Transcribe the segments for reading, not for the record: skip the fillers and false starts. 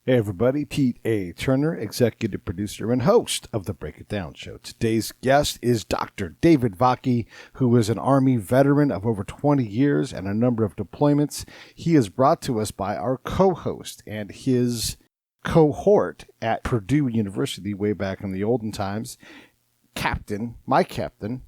Hey everybody, Pete A. Turner, executive producer and host of the Break It Down Show. Today's guest is Dr. David Vacchi, who is an Army veteran of over 20 years and a number of deployments. He is brought to us by our co-host and his cohort at Purdue University way back in the olden times, my captain,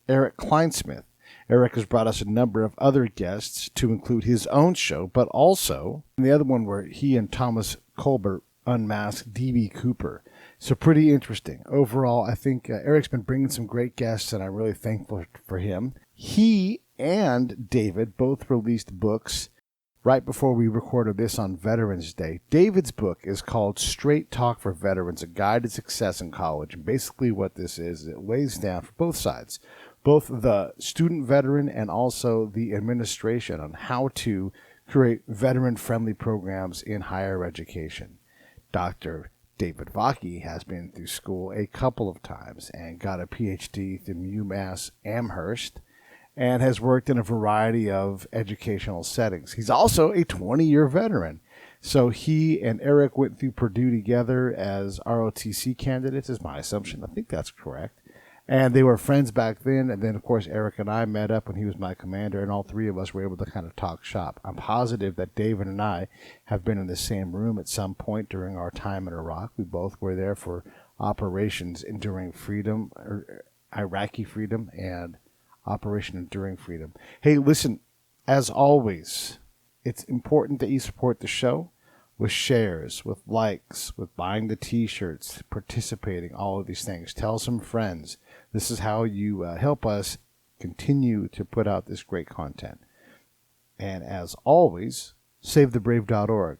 Erik Kleinsmith. Erik has brought us a number of other guests to include his own show, but also the other one where he and Thomas Colbert unmasked D.B. Cooper. So pretty interesting. Overall, I think Erik's been bringing some great guests, and I'm really thankful for him. He and David both released books right before we recorded this on Veterans Day. David's book is called Straight Talk for Veterans, A Guide to Success in College. And basically what this is, it lays down for both sides, both the student veteran and also the administration, on how to create veteran-friendly programs in higher education. Dr. David Vacchi has been through school a couple of times and got a PhD through UMass Amherst and has worked in a variety of educational settings. He's also a 20-year veteran. So he and Erik went through Purdue together as ROTC candidates, is my assumption. I think that's correct. And they were friends back then. And then, of course, Erik and I met up when he was my commander, and all three of us were able to kind of talk shop. I'm positive that David and I have been in the same room at some point during our time in Iraq. We both were there for Operations Enduring Freedom, or Iraqi Freedom, and Operation Enduring Freedom. Hey, listen, as always, it's important that you support the show with shares, with likes, with buying the t-shirts, participating, all of these things. Tell some friends. This is how you help us continue to put out this great content. And as always, SaveTheBrave.org.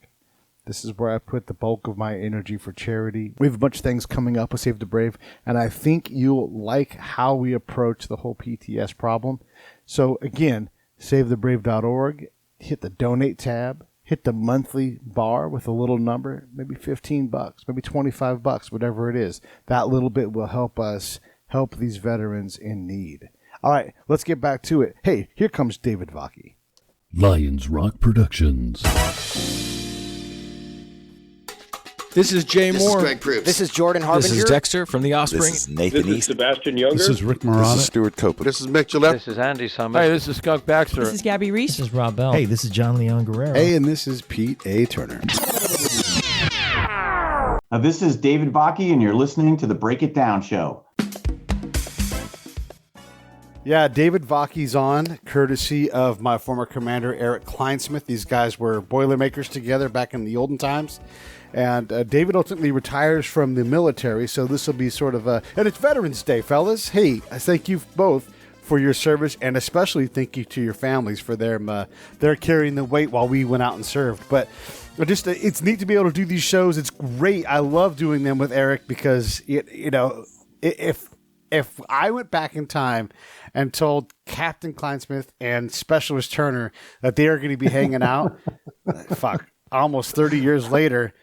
This is where I put the bulk of my energy for charity. We have a bunch of things coming up with Save the Brave, and I think you'll like how we approach the whole PTS problem. So again, SaveTheBrave.org, hit the donate tab, hit the monthly bar with a little number, maybe $15, maybe $25, whatever it is. That little bit will help us help these veterans in need. All right, let's get back to it. Hey, here comes David Vacchi. Lions Rock Productions. This is Jay Moore. This is Greg Proops. This is Jordan Harbinger. This is Dexter from The Offspring. This is Nathan This East. is Sebastian Younger. This is Rick Marotta. This is Stuart Copeland. This is Mick Gillette. This is Andy Summers. Hey, this is Skunk Baxter. This is Gabby Reese. This is Rob Bell. Hey, this is John Leon Guerrero. Hey, and this is Pete A. Turner. This is David Vacchi, and you're listening to the Break It Down Show. Yeah, David Vacchi's on, courtesy of my former commander, Erik Kleinsmith. These guys were Boilermakers together back in the olden times. And David ultimately retires from the military, so this will be sort of a... And it's Veterans Day, fellas. Hey, I thank you both for your service, and especially thank you to your families for their carrying the weight while we went out and served. But just it's neat to be able to do these shows. It's great. I love doing them with Erik because, if I went back in time and told Captain Kleinsmith and Specialist Turner that they are going to be hanging out, almost 30 years later,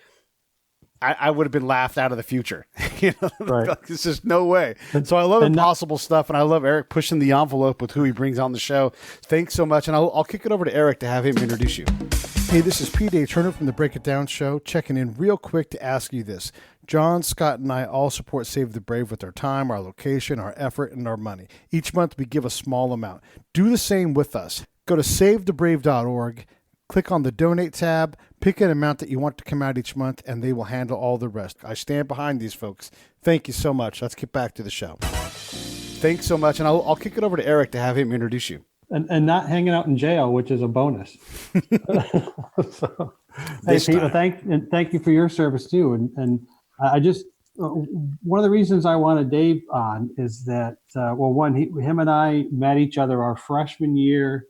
I would have been laughed out of the future. Right. There's just no way. So I love impossible stuff, and I love Erik pushing the envelope with who he brings on the show. Thanks so much, and I'll kick it over to Erik to have him introduce you. Hey, this is Pete A. Turner from the Break It Down Show, checking in real quick to ask you this. John, Scott, and I all support Save the Brave with our time, our location, our effort, and our money. Each month we give a small amount. Do the same with us. Go to SaveTheBrave.org, click on the Donate tab, pick an amount that you want to come out each month, and they will handle all the rest. I stand behind these folks. Thank you so much. Let's get back to the show. Thanks so much, and I'll kick it over to Erik to have him introduce you. And not hanging out in jail, which is a bonus. So, hey, Pete, thank you for your service too. And I just one of the reasons I wanted Dave on is that him and I met each other our freshman year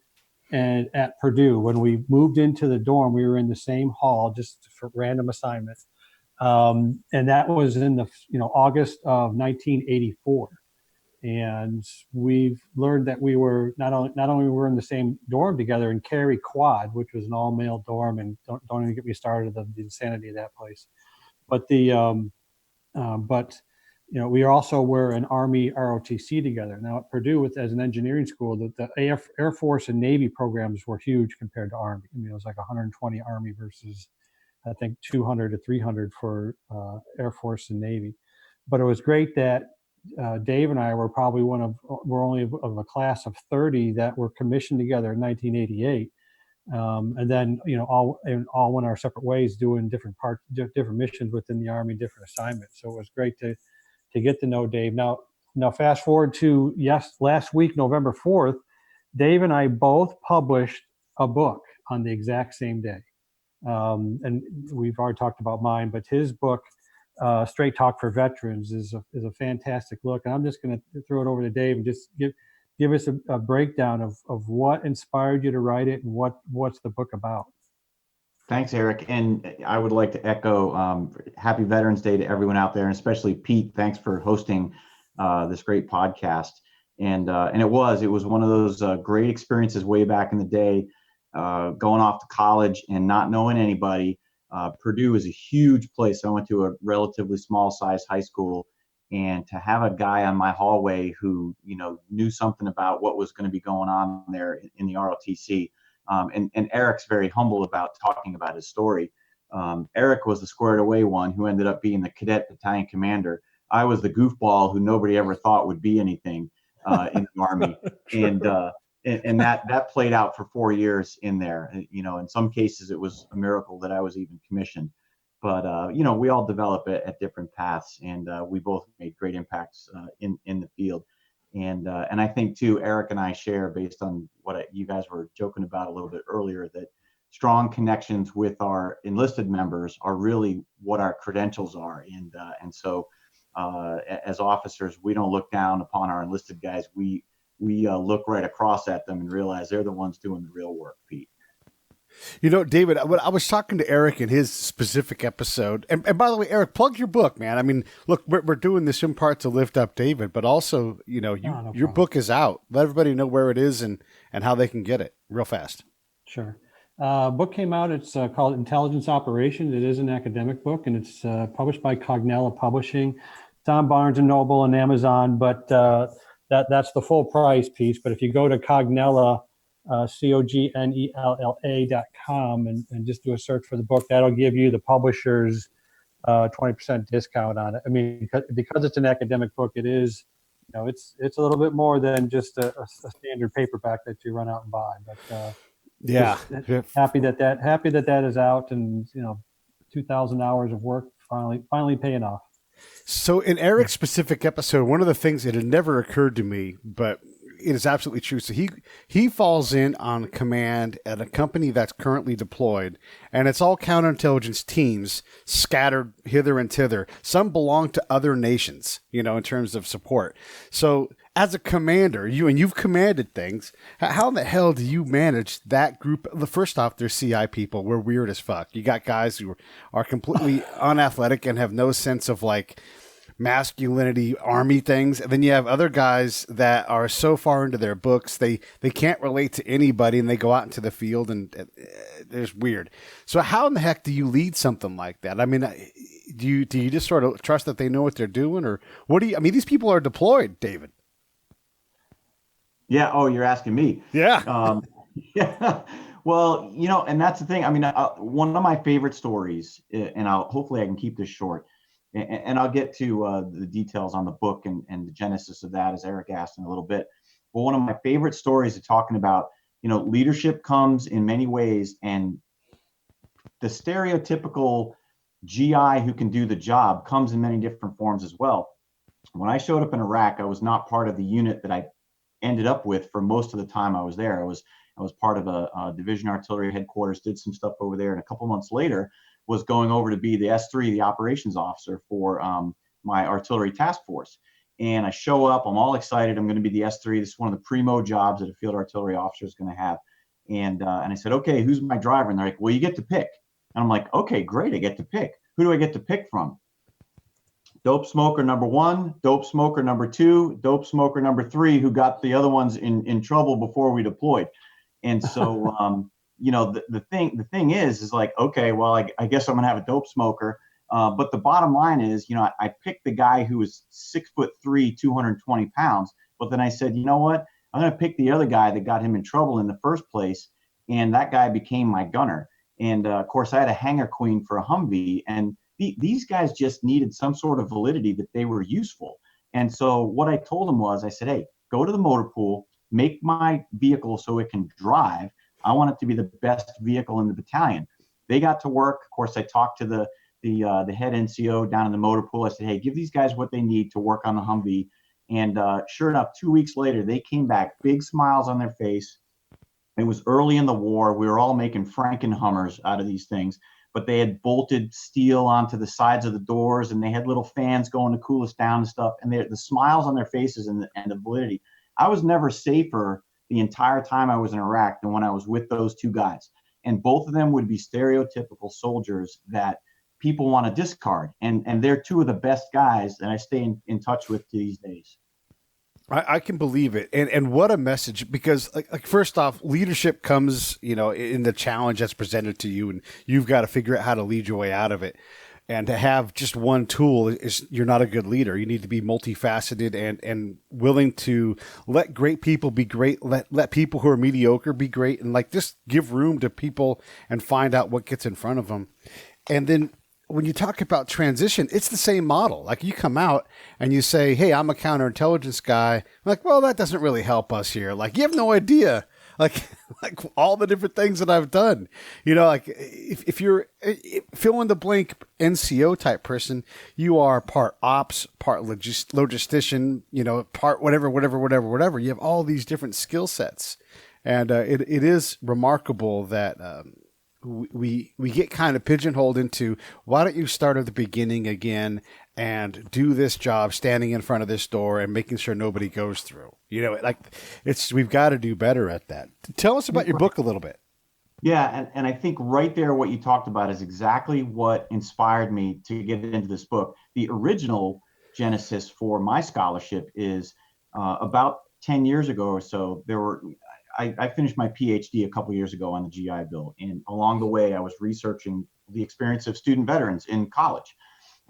and at Purdue. When we moved into the dorm, we were in the same hall just for random assignments, and that was in the August of 1984. And we've learned that we were not only were in the same dorm together in Cary Quad, which was an all-male dorm, and don't even get me started on the insanity of that place. But we also were an Army ROTC together. Now at Purdue, as an engineering school, the Air Force and Navy programs were huge compared to Army. I mean, it was like 120 Army versus I think 200 to 300 for Air Force and Navy. But it was great that Dave and I were probably we're only of a class of 30 that were commissioned together in 1988. And then, all went our separate ways doing different missions within the Army, different assignments. So it was great to get to know Dave. Now fast forward to last week, November 4th, Dave and I both published a book on the exact same day. And we've already talked about mine, but his book, Straight Talk for Veterans, is a fantastic look. And I'm just going to throw it over to Dave and just give us a breakdown of what inspired you to write it and what's the book about. Thanks, Erik. And I would like to echo Happy Veterans Day to everyone out there, and especially Pete. Thanks for hosting this great podcast. And it was one of those great experiences way back in the day, going off to college and not knowing anybody. Purdue is a huge place. I went to a relatively small size high school, and to have a guy on my hallway who, knew something about what was going to be going on there in the ROTC. And Erik's very humble about talking about his story. Erik was the squared away one who ended up being the cadet battalion commander. I was the goofball who nobody ever thought would be anything in the Army. And that played out for 4 years in there. In some cases, it was a miracle that I was even commissioned. But, we all develop at different paths, and we both made great impacts in the field. And I think, too, Erik and I share, based on what you guys were joking about a little bit earlier, that strong connections with our enlisted members are really what our credentials are. And so as officers, we don't look down upon our enlisted guys. We look right across at them and realize they're the ones doing the real work, Pete. David, I was talking to Erik in his specific episode, and by the way, Erik, plug your book, man. I mean, look, we're doing this in part to lift up David, but also, your book is out. Let everybody know where it is and how they can get it real fast. Sure. Book came out. It's called Intelligence Operations. It is an academic book, and it's published by Cognella Publishing. It's on Barnes & Noble and Amazon, but that's the full price piece. But if you go to Cognella, COGNELLA.com and just do a search for the book, that'll give you the publisher's 20% discount on it. I mean, because it's an academic book, it is, it's a little bit more than just a standard paperback that you run out and buy. But happy that is out, and 2,000 hours of work finally paying off. So in Erik's specific episode, one of the things that had never occurred to me, but it is absolutely true. So he falls in on command at a company that's currently deployed, and it's all counterintelligence teams scattered hither and thither. Some belong to other nations, in terms of support. So as a commander, you've commanded things. How in the hell do you manage that group? First off, they're CI people. We're weird as fuck. You got guys who are completely unathletic and have no sense of masculinity, Army things. And then you have other guys that are so far into their books, they can't relate to anybody, and they go out into the field, and it's weird. So how in the heck do you lead something like that? I mean, do you just sort of trust that they know what they're doing, or what these people are deployed, David. Yeah. Oh, you're asking me. Yeah. Yeah. Well, and that's the thing. I mean, one of my favorite stories, and hopefully I can keep this short, and I'll get to the details on the book and the genesis of that, as Erik asked in a little bit. But one of my favorite stories is talking about, leadership comes in many ways, and the stereotypical GI who can do the job comes in many different forms as well. When I showed up in Iraq, I was not part of the unit that I ended up with for most of the time I was there. I was part of a division artillery headquarters, did some stuff over there, and a couple months later was going over to be the S3, the operations officer for my artillery task force. And I show up, I'm all excited. I'm going to be the S3. This is one of the primo jobs that a field artillery officer is going to have. And I said, okay, who's my driver? And they're like, well, you get to pick. And I'm like, okay, great, I get to pick. Who do I get to pick from? Dope smoker number 1, dope smoker number 2, dope smoker number 3, who got the other ones in trouble before we deployed. And so, the thing is like, okay, well, I guess I'm gonna have a dope smoker. But the bottom line is, I picked the guy who was 6'3", 220 pounds. But then I said, you know what? I'm gonna pick the other guy that got him in trouble in the first place, and that guy became my gunner. And of course, I had a hangar queen for a Humvee, and these guys just needed some sort of validity that they were useful. And so what I told them was, I said, hey, go to the motor pool, make my vehicle so it can drive. I want it to be the best vehicle in the battalion. They got to work. Of course, I talked to the head NCO down in the motor pool. I said, hey, give these guys what they need to work on the Humvee. And sure enough, 2 weeks later, they came back, big smiles on their face. It was early in the war. We were all making Frankenhummers out of these things, but they had bolted steel onto the sides of the doors, and they had little fans going to cool us down and stuff. And the smiles on their faces and the validity. I was never safer the entire time I was in Iraq than when I was with those two guys. And both of them would be stereotypical soldiers that people want to discard. And they're two of the best guys that I stay in touch with these days. I can believe it. And what a message, because like first off, leadership comes, in the challenge that's presented to you, and you've got to figure out how to lead your way out of it. And to have just one tool is, you're not a good leader. You need to be multifaceted and willing to let great people be great. Let people who are mediocre be great, and just give room to people and find out what gets in front of them. And then when you talk about transition, it's the same model. Like, you come out and you say, hey, I'm a counterintelligence guy. I'm like, well, that doesn't really help us here. Like, you have no idea, like all the different things that I've done. If you're fill in the blank NCO type person, you are part ops, part logistician, part whatever. You have all these different skill sets. And it is remarkable that we get kind of pigeonholed into, why don't you start at the beginning again and do this job standing in front of this door and making sure nobody goes through. We've got to do better at that. Tell us about your book a little bit. Yeah, and I think right there what you talked about is exactly what inspired me to get into this book. The original genesis for my scholarship is about 10 years ago or so. I finished my PhD a couple years ago on the GI Bill, and along the way I was researching the experience of student veterans in college.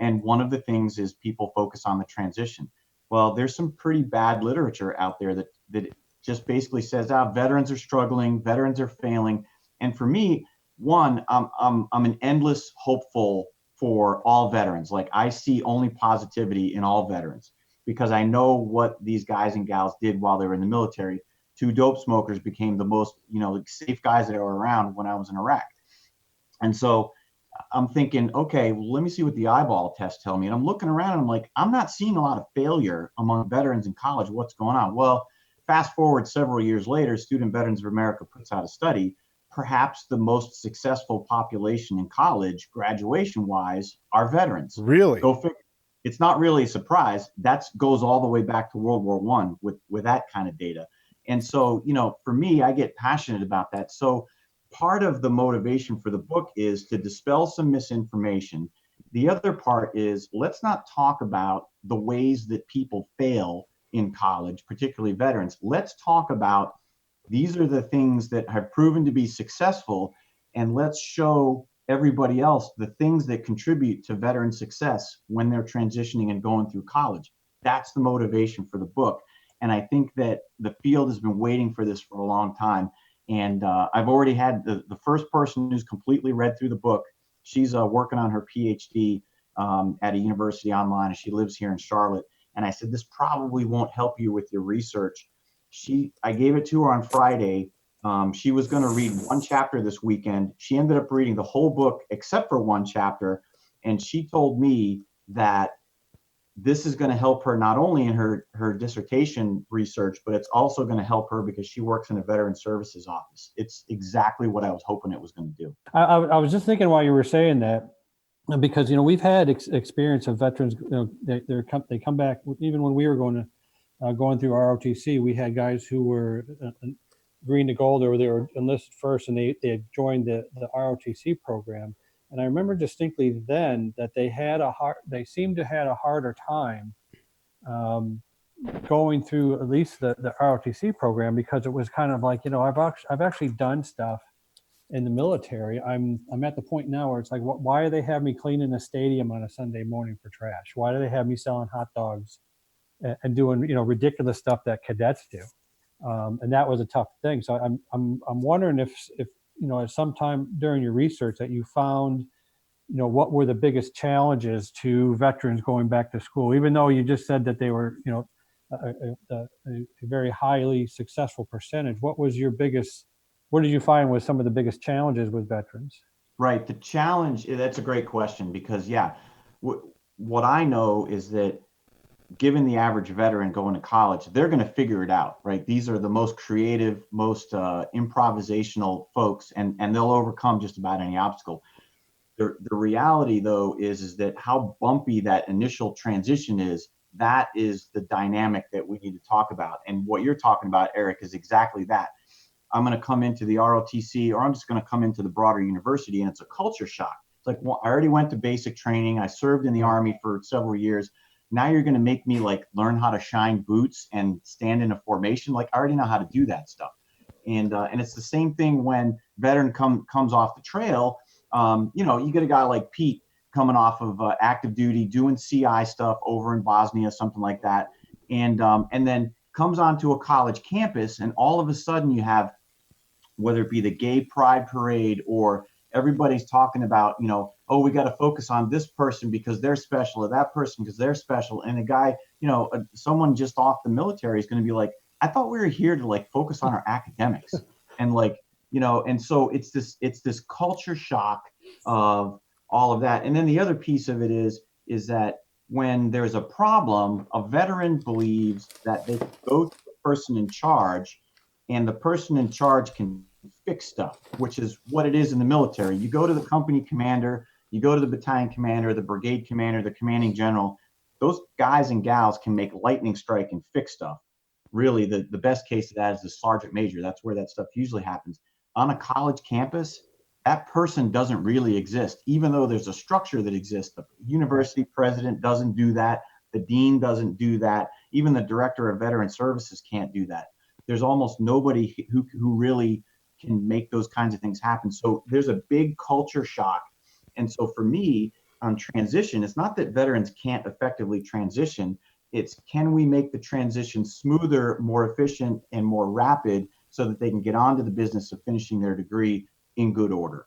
And one of the things is people focus on the transition. Well, there's some pretty bad literature out there that just basically says, veterans are struggling, veterans are failing. And for me, one, I'm an endless hopeful for all veterans. Like, I see only positivity in all veterans, because I know what these guys and gals did while they were in the military. Two dope smokers became the most, safe guys that were around when I was in Iraq. And so I'm thinking, okay, well, let me see what the eyeball tests tell me. And I'm looking around and I'm like, I'm not seeing a lot of failure among veterans in college. What's going on? Well, fast forward several years later, Student Veterans of America puts out a study. Perhaps the most successful population in college, graduation-wise, are veterans. Really? Go figure. It's not really a surprise. That goes all the way back to World War I with that kind of data. And so, for me, I get passionate about that. So part of the motivation for the book is to dispel some misinformation. The other part is, let's not talk about the ways that people fail in college, particularly veterans. Let's talk about, these are the things that have proven to be successful, and let's show everybody else the things that contribute to veteran success when they're transitioning and going through college. That's the motivation for the book. And I think that the field has been waiting for this for a long time. And I've already had the first person who's completely read through the book. She's working on her PhD at a university online, and she lives here in Charlotte. And I said, this probably won't help you with your research. I gave it to her on Friday. She was going to read one chapter this weekend. She ended up reading the whole book except for one chapter. And she told me that this is going to help her not only in her dissertation research, but it's also going to help her because she works in a veteran services office. It's exactly what I was hoping it was going to do. I was just thinking while you were saying that, because we've had experience of veterans. They come back. Even when we were going through ROTC, we had guys who were green to gold, or they were enlisted first, and they had joined the ROTC program. And I remember distinctly then that they seemed to had a harder time going through at least the ROTC program, because it was kind of like, I've actually done stuff in the military. I'm at the point now where it's like, why do they have me cleaning a stadium on a Sunday morning for trash? Why do they have me selling hot dogs and doing ridiculous stuff that cadets do? And that was a tough thing. So I'm wondering if at some time during your research that you found, what were the biggest challenges to veterans going back to school, even though you just said that they were, a very highly successful percentage. What did you find was some of the biggest challenges with veterans? Right. The challenge, that's a great question because, what I know is that given the average veteran going to college, they're going to figure it out, right? These are the most creative, most improvisational folks, and they'll overcome just about any obstacle. The reality, though, is that how bumpy that initial transition is, that is the dynamic that we need to talk about. And what you're talking about, Erik, is exactly that. I'm going to come into the ROTC, or I'm just going to come into the broader university, and it's a culture shock. It's like, well, I already went to basic training. I served in the Army for several years. Now you're going to make me learn how to shine boots and stand in a formation. I already know how to do that stuff. And it's the same thing when veteran comes off the trail. You get a guy like Pete coming off of active duty, doing CI stuff over in Bosnia, something like that. And then comes onto a college campus, and all of a sudden you have, whether it be the gay pride parade or everybody's talking about, we got to focus on this person because they're special, or that person because they're special. And a guy, someone just off the military is going to be like, I thought we were here to focus on our academics. And and so it's this culture shock of all of that. And then the other piece of it is that when there's a problem, a veteran believes that they can go to the person in charge, and the person in charge can fix stuff, which is what it is in the military. You go to the company commander, you go to the battalion commander, the brigade commander, the commanding general. Those guys and gals can make lightning strike and fix stuff. Really, the best case of that is the sergeant major. That's where that stuff usually happens. On a college campus, that person doesn't really exist, even though there's a structure that exists. The university president doesn't do that. The dean doesn't do that. Even the director of veteran services can't do that. There's almost nobody who really can make those kinds of things happen. So there's a big culture shock. And so for me, on transition, it's not that veterans can't effectively transition. It's, can we make the transition smoother, more efficient, and more rapid so that they can get on to the business of finishing their degree in good order?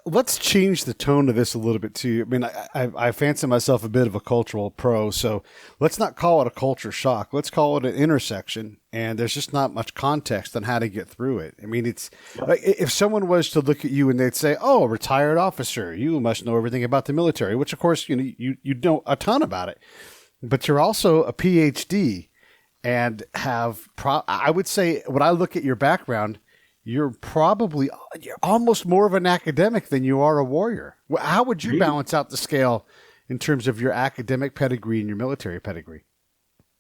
Let's change the tone of this a little bit too. I mean, I fancy myself a bit of a cultural pro, so let's not call it a culture shock. Let's call it an intersection, and there's just not much context on how to get through it. I mean, it's like if someone was to look at you and they'd say, "Oh, a retired officer, you must know everything about the military," which of course, you know a ton about it, but you're also a PhD and have, I would say, when I look at your background, you're almost more of an academic than you are a warrior. How would you balance out the scale in terms of your academic pedigree and your military pedigree?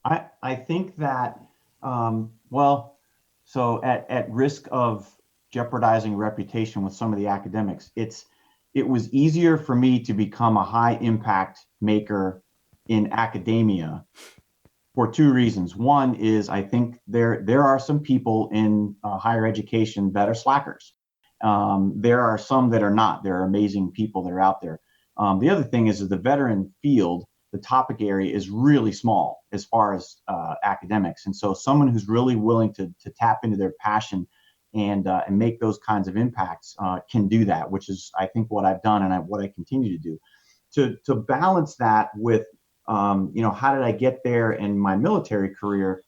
I think that, so at risk of jeopardizing reputation with some of the academics, it was easier for me to become a high impact maker in academia for two reasons. One is, I think there are some people in higher education that are slackers. There are some that are not. There are amazing people that are out there. The other thing is the veteran field, the topic area is really small as far as academics. And so someone who's really willing to tap into their passion and make those kinds of impacts can do that, which is, I think, what I've done and what I continue to do. To balance that with how did I get there in my military career?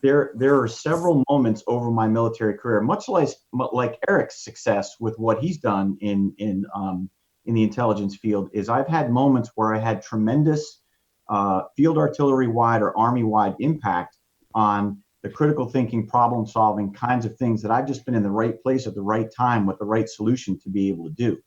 There are several moments over my military career, much like Erik's success with what he's done in the intelligence field, is I've had moments where I had tremendous field artillery-wide or Army-wide impact on the critical thinking, problem-solving kinds of things that I've just been in the right place at the right time with the right solution to be able to do.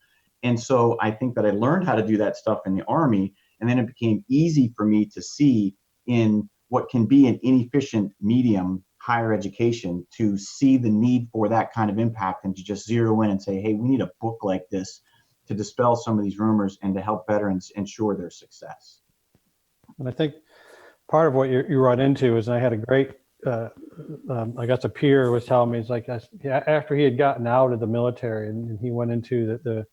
And so I think that I learned how to do that stuff in the Army. And then it became easy for me to see in what can be an inefficient medium, higher education, to see the need for that kind of impact and to just zero in and say, hey, we need a book like this to dispel some of these rumors and to help veterans ensure their success. And I think part of what you run into is, I had a great, I guess a peer was telling me, it's like after he had gotten out of the military and he went into the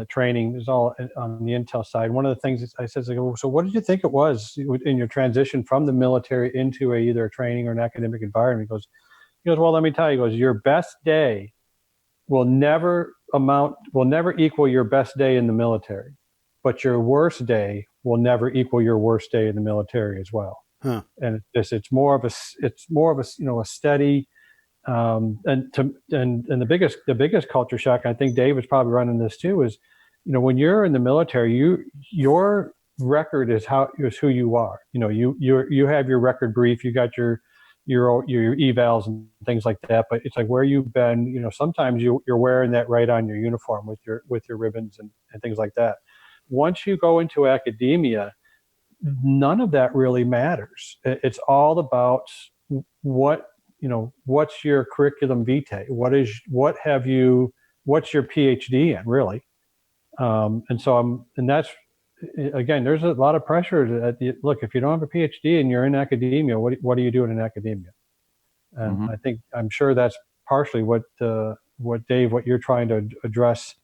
training, is all on the intel side. One of the things I said, so what did you think it was in your transition from the military into either a training or an academic environment? He goes, well, let me tell you, your best day will never equal your best day in the military, but your worst day will never equal your worst day in the military as well. Huh. And it's more of a a steady, and the biggest culture shock, I think David's probably running this too, is, when you're in the military, your record is who you are. You have your record brief, you got your evals and things like that, but it's like where you've been. Sometimes you're wearing that right on your uniform with your ribbons and things like that. Once you go into academia, none of that really matters. It's all about what's your curriculum vitae? What's your PhD in, really? And that's, again, there's a lot of pressure look, if you don't have a PhD and you're in academia, what are you doing in academia? And I'm sure that's partially what Dave, what you're trying to address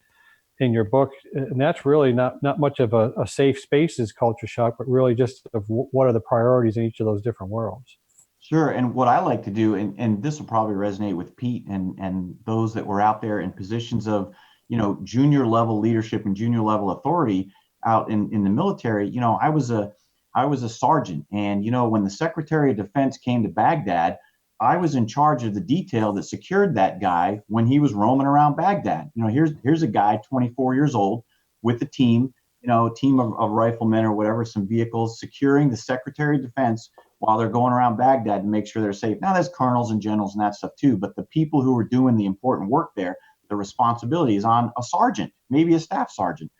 in your book. And that's really not much of a safe spaces culture shock, but really just of what are the priorities in each of those different worlds. Sure. And what I like to do, and this will probably resonate with Pete and those that were out there in positions of, junior level leadership and junior level authority out in the military. I was a sergeant, and, when the Secretary of Defense came to Baghdad, I was in charge of the detail that secured that guy when he was roaming around Baghdad. Here's a guy, 24 years old, with a team, a team of riflemen or whatever, some vehicles, securing the Secretary of Defense while they're going around Baghdad to make sure they're safe. Now, there's colonels and generals and that stuff too, but the people who are doing the important work there, the responsibility is on a sergeant, maybe a staff sergeant.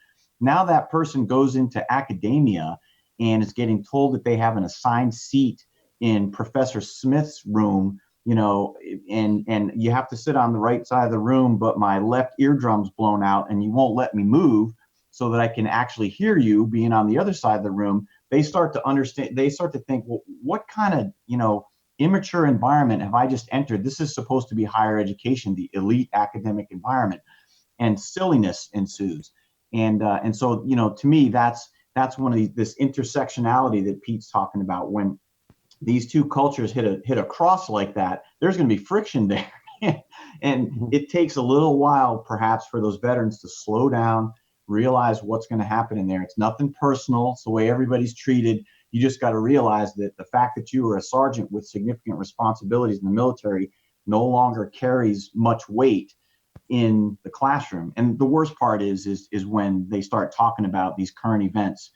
Now that person goes into academia and is getting told that they have an assigned seat in Professor Smith's room, and you have to sit on the right side of the room, but my left eardrum's blown out and you won't let me move so that I can actually hear you being on the other side of the room. They start to understand, they start to think, well, what kind of, immature environment have I just entered? This is supposed to be higher education, the elite academic environment, and silliness ensues. And so, to me, that's one of this intersectionality that Pete's talking about. When these two cultures hit a cross like that, there's going to be friction there. And it takes a little while, perhaps, for those veterans to slow down, realize what's going to happen in there. It's nothing personal. It's the way everybody's treated. You just got to realize that the fact that you were a sergeant with significant responsibilities in the military no longer carries much weight in the classroom. And the worst part is when they start talking about these current events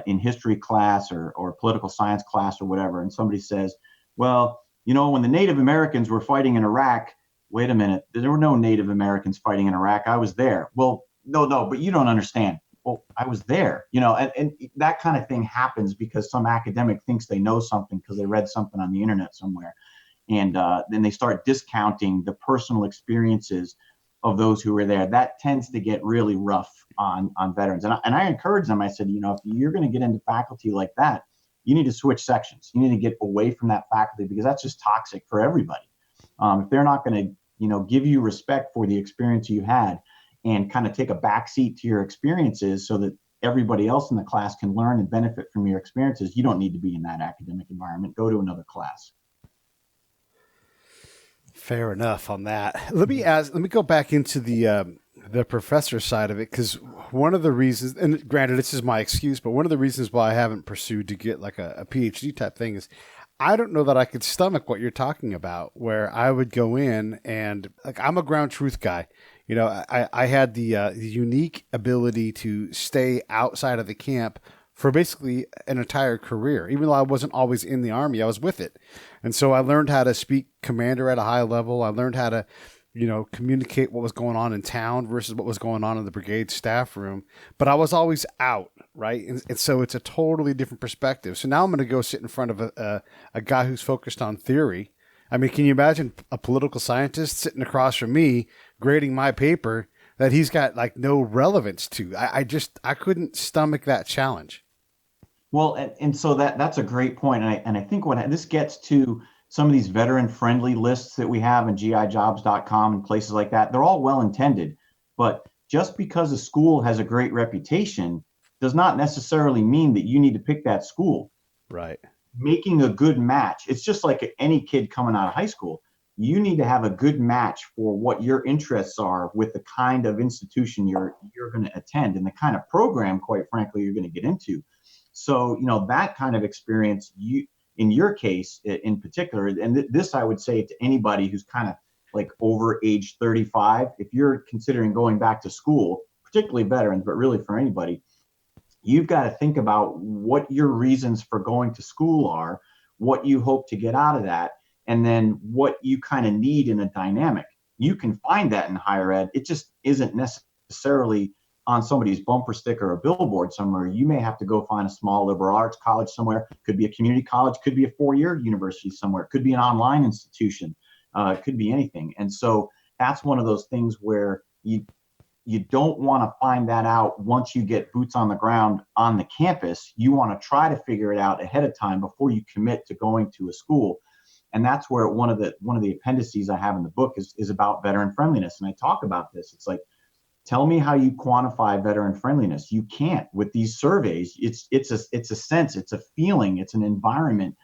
in history class or political science class or whatever, and somebody says, well, when the Native Americans were fighting in Iraq, wait a minute, there were no Native Americans fighting in Iraq. I was there. Well, no, but you don't understand. Well, I was there, and that kind of thing happens because some academic thinks they know something because they read something on the internet somewhere. And then they start discounting the personal experiences of those who were there. That tends to get really rough on veterans. And I encourage them. I said, if you're going to get into faculty like that, you need to switch sections. You need to get away from that faculty because that's just toxic for everybody. If they're not going to, give you respect for the experience you had and kind of take a backseat to your experiences so that everybody else in the class can learn and benefit from your experiences, you don't need to be in that academic environment. Go to another class. Fair enough on that. Let me go back into the professor side of it, because one of the reasons, and granted, this is my excuse, but one of the reasons why I haven't pursued to get like a PhD type thing is I don't know that I could stomach what you're talking about, where I would go in and, like, I'm a ground truth guy. I had the unique ability to stay outside of the camp for basically an entire career. Even though I wasn't always in the Army, I was with it. And so I learned how to speak commander at a high level. I learned how to, communicate what was going on in town versus what was going on in the brigade staff room. But I was always out, right? And so it's a totally different perspective. So now I'm going to go sit in front of a guy who's focused on theory. I mean, can you imagine a political scientist sitting across from me grading my paper that he's got like no relevance to? I couldn't stomach that challenge. Well, and so that's a great point. And I think what this gets to some of these veteran-friendly lists that we have in gijobs.com and places like that, they're all well-intended. But just because a school has a great reputation does not necessarily mean that you need to pick that school. Right. Making a good match. It's just like any kid coming out of high school. you need to have a good match for what your interests are with the kind of institution you're going to attend and the kind of program, quite frankly, you're going to get into. So, that kind of experience, in your case in particular, and this I would say to anybody who's kind of like over age 35, if you're considering going back to school, particularly veterans, but really for anybody, you've got to think about what your reasons for going to school are, what you hope to get out of that, and then what you kind of need in a dynamic. You can find that in higher ed. It just isn't necessarily on somebody's bumper sticker or a billboard somewhere. You may have to go find a small liberal arts college somewhere. Could be a community college, could be a 4-year university somewhere, could be an online institution, could be anything. And so that's one of those things where you don't want to find that out once you get boots on the ground on the campus. You want to try to figure it out ahead of time before you commit to going to a school. And that's where one of the appendices I have in the book is about veteran friendliness. And I talk about this. It's like, tell me how you quantify veteran friendliness. You can't with these surveys. It's a sense, it's a feeling, it's an environment.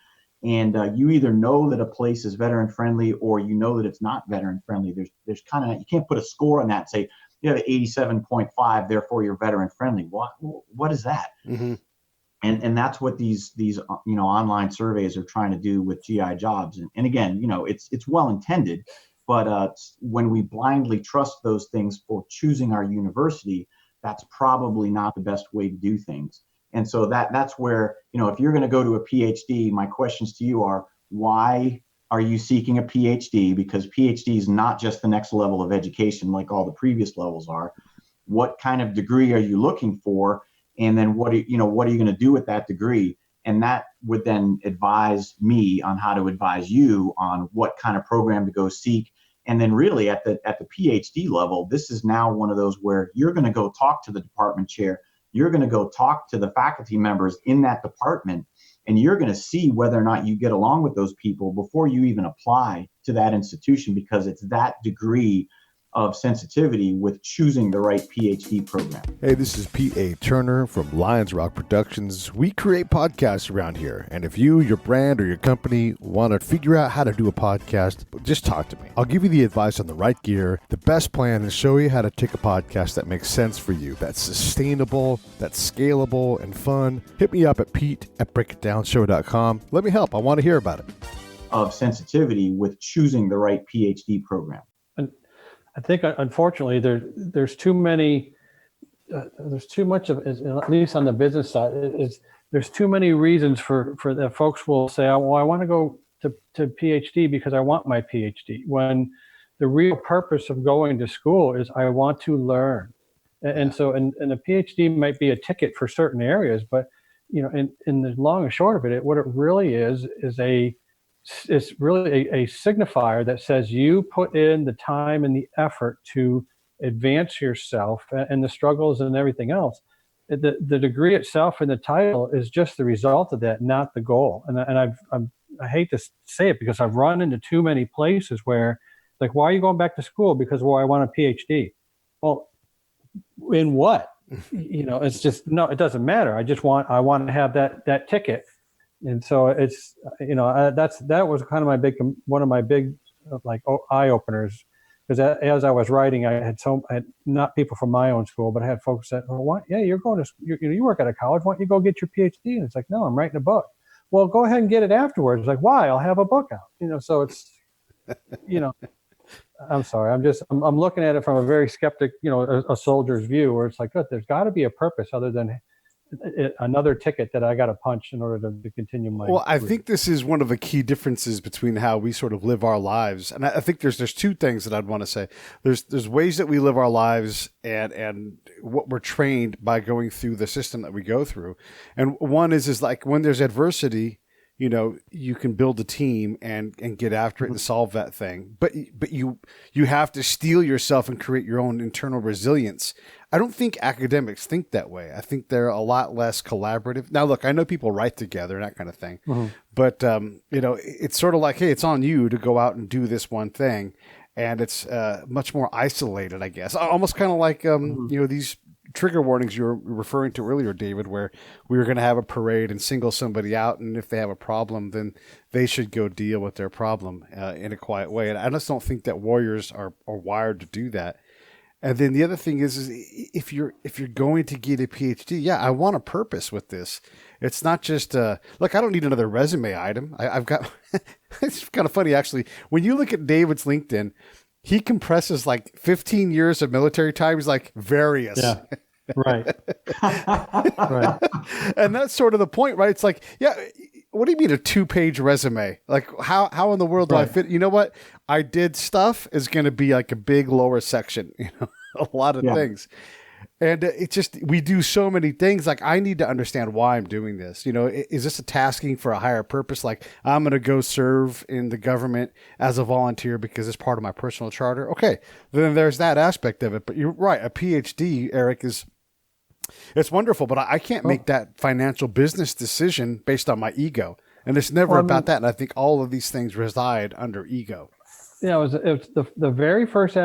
And you either know that a place is veteran friendly or you know that it's not veteran friendly. There's kind of, you can't put a score on that and say, you have an 87.5, therefore you're veteran friendly. What is that? Mm-hmm. And that's what these online surveys are trying to do with GI jobs. And again, it's well intended, but when we blindly trust those things for choosing our university, that's probably not the best way to do things. And so that's where, if you're going to go to a PhD, my questions to you are, why are you seeking a PhD? Because PhD is not just the next level of education like all the previous levels are. What kind of degree are you looking for? And then what are you going to do with that degree? And that would then advise me on how to advise you on what kind of program to go seek. And then really at the PhD level, this is now one of those where you're going to go talk to the department chair. You're going to go talk to the faculty members in that department, and you're going to see whether or not you get along with those people before you even apply to that institution, because it's that degree of sensitivity with choosing the right PhD program. Hey, this is Pete A. Turner from Lions Rock Productions. We create podcasts around here, and if you, your brand, or your company want to figure out how to do a podcast, just talk to me. I'll give you the advice on the right gear, the best plan, and show you how to take a podcast that makes sense for you, that's sustainable, that's scalable, and fun. Hit me up at pete@breakitdownshow.com. Let me help. I want to hear about it. Of sensitivity with choosing the right PhD program. I think, unfortunately, there's too many. There's too much of, at least on the business side, there's too many reasons for that folks will say, well, I want to go to PhD because I want my PhD, when the real purpose of going to school is I want to learn. And so, and a PhD might be a ticket for certain areas, but in the long and short of it, what it really is it's really a signifier that says you put in the time and the effort to advance yourself, and the struggles and everything else. The degree itself and the title is just the result of that, not the goal. And I hate to say it, because I've run into too many places where, like, why are you going back to school? Because, well, I want a PhD. Well, in what? It's just, no, it doesn't matter. I want to have that ticket. And so it's, that was kind of one of my big eye openers, because as I was writing, I had not people from my own school, but I had folks that, oh, what? Yeah, you're going to, you work at a college. Why don't you go get your PhD? And it's like, no, I'm writing a book. Well, go ahead and get it afterwards. Like, why? I'll have a book out. So it's, I'm sorry. I'm looking at it from a very skeptic, a soldier's view, where it's like, good, there's got to be a purpose other than another ticket that I got to punch in order to continue my Well, I think this is one of the key differences between how we sort of live our lives. And I think there's two things that I'd want to say. There's ways that we live our lives and what we're trained by going through the system that we go through. And one is like when there's adversity, you can build a team and get after it and solve that thing. But you have to steel yourself and create your own internal resilience. I don't think academics think that way. I think they're a lot less collaborative. Now, look, I know people write together and that kind of thing, but it's sort of like, hey, it's on you to go out and do this one thing, and it's much more isolated, I guess. Almost kind of like these trigger warnings you were referring to earlier, David, where we were going to have a parade and single somebody out, and if they have a problem, then they should go deal with their problem in a quiet way. And I just don't think that warriors are wired to do that. And then the other thing is if you're going to get a PhD, yeah, I want a purpose with this. It's not just look, I don't need another resume item. I've got. It's kind of funny actually. When you look at David's LinkedIn, he compresses like 15 years of military time. He's like various. Yeah. Right. Right. And that's sort of the point, right? It's like, yeah, what do you mean a 2-page resume? Like how in the world do I fit? You know what? I did stuff is going to be like a big lower section, a lot of things. And it's just, we do so many things. Like, I need to understand why I'm doing this. Is this a tasking for a higher purpose? Like, I'm going to go serve in the government as a volunteer because it's part of my personal charter. Okay. Then there's that aspect of it. But you're right. A PhD, Erik, it's wonderful, but I can't make that financial business decision based on my ego. And it's never about that. And I think all of these things reside under ego. Yeah, it was the very first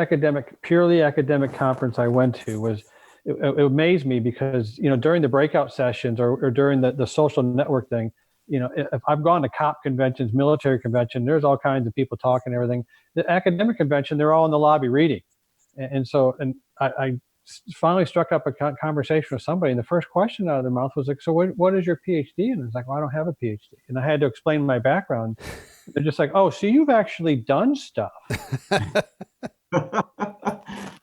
purely academic conference I went to was, it amazed me because, during the breakout sessions or during the social network thing, if I've gone to COP conventions, military convention, there's all kinds of people talking and everything. The academic convention, they're all in the lobby reading. And I finally struck up a conversation with somebody, and the first question out of their mouth was like, so what is your PhD? And I was like, well, I don't have a PhD. And I had to explain my background. They're just like, oh, so you've actually done stuff.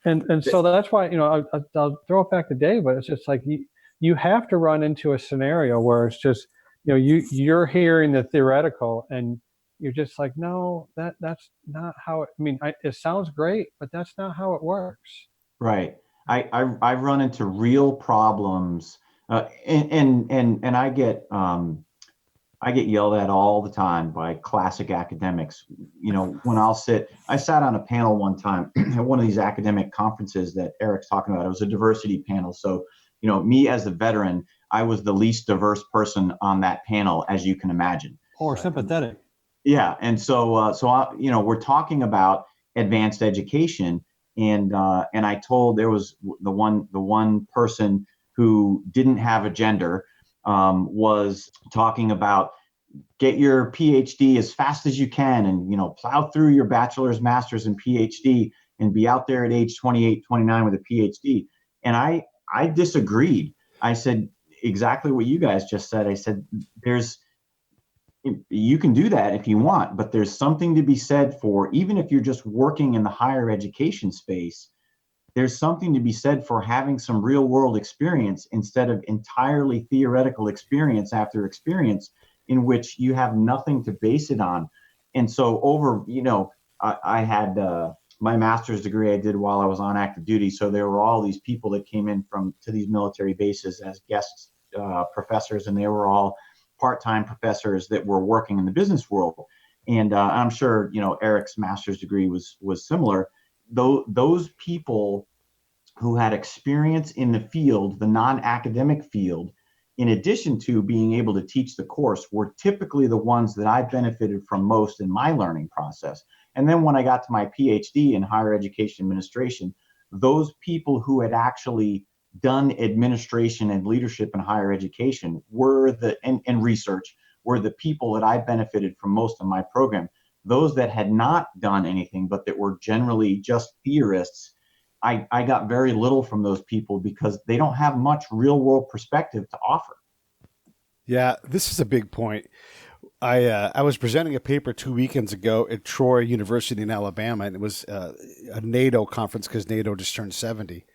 And so that's why, I'll throw it back to Dave, but it's just like you have to run into a scenario where it's just, you're hearing the theoretical and you're just like, no, that's not how it sounds great, but that's not how it works. Right. I've run into real problems, and I get yelled at all the time by classic academics. When I sat on a panel one time at one of these academic conferences that Erik's talking about. It was a diversity panel. So, me as a veteran, I was the least diverse person on that panel, as you can imagine. Or sympathetic. Yeah. And so we're talking about advanced education. And I told, there was the one person who didn't have a gender, was talking about get your PhD as fast as you can and, plow through your bachelor's, master's, and PhD and be out there at age 28, 29 with a PhD. And I disagreed. I said exactly what you guys just said. I said, you can do that if you want, but there's something to be said for, even if you're just working in the higher education space, there's something to be said for having some real world experience instead of entirely theoretical experience after experience in which you have nothing to base it on. And so I had my master's degree I did while I was on active duty. So there were all these people that came in to these military bases as guest professors, and they were all part-time professors that were working in the business world. And I'm sure, Erik's master's degree was similar. Those people who had experience in the field, the non-academic field, in addition to being able to teach the course, were typically the ones that I benefited from most in my learning process. And then when I got to my PhD in higher education administration, those people who had actually done administration and leadership in higher education and research were the people that I benefited from most of my program. Those that had not done anything, but that were generally just theorists, I got very little from those people because they don't have much real world perspective to offer. Yeah, this is a big point. I was presenting a paper 2 weekends ago at Troy University in Alabama, and it was a NATO conference because NATO just turned 70.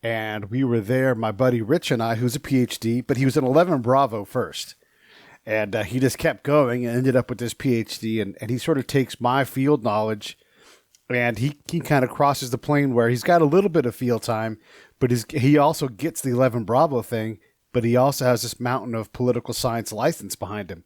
And we were there, my buddy Rich and I, who's a PhD, but he was an 11 Bravo first. And he just kept going and ended up with this PhD. And he sort of takes my field knowledge and he kind of crosses the plane where he's got a little bit of field time, but he also gets the 11 Bravo thing, but he also has this mountain of political science license behind him.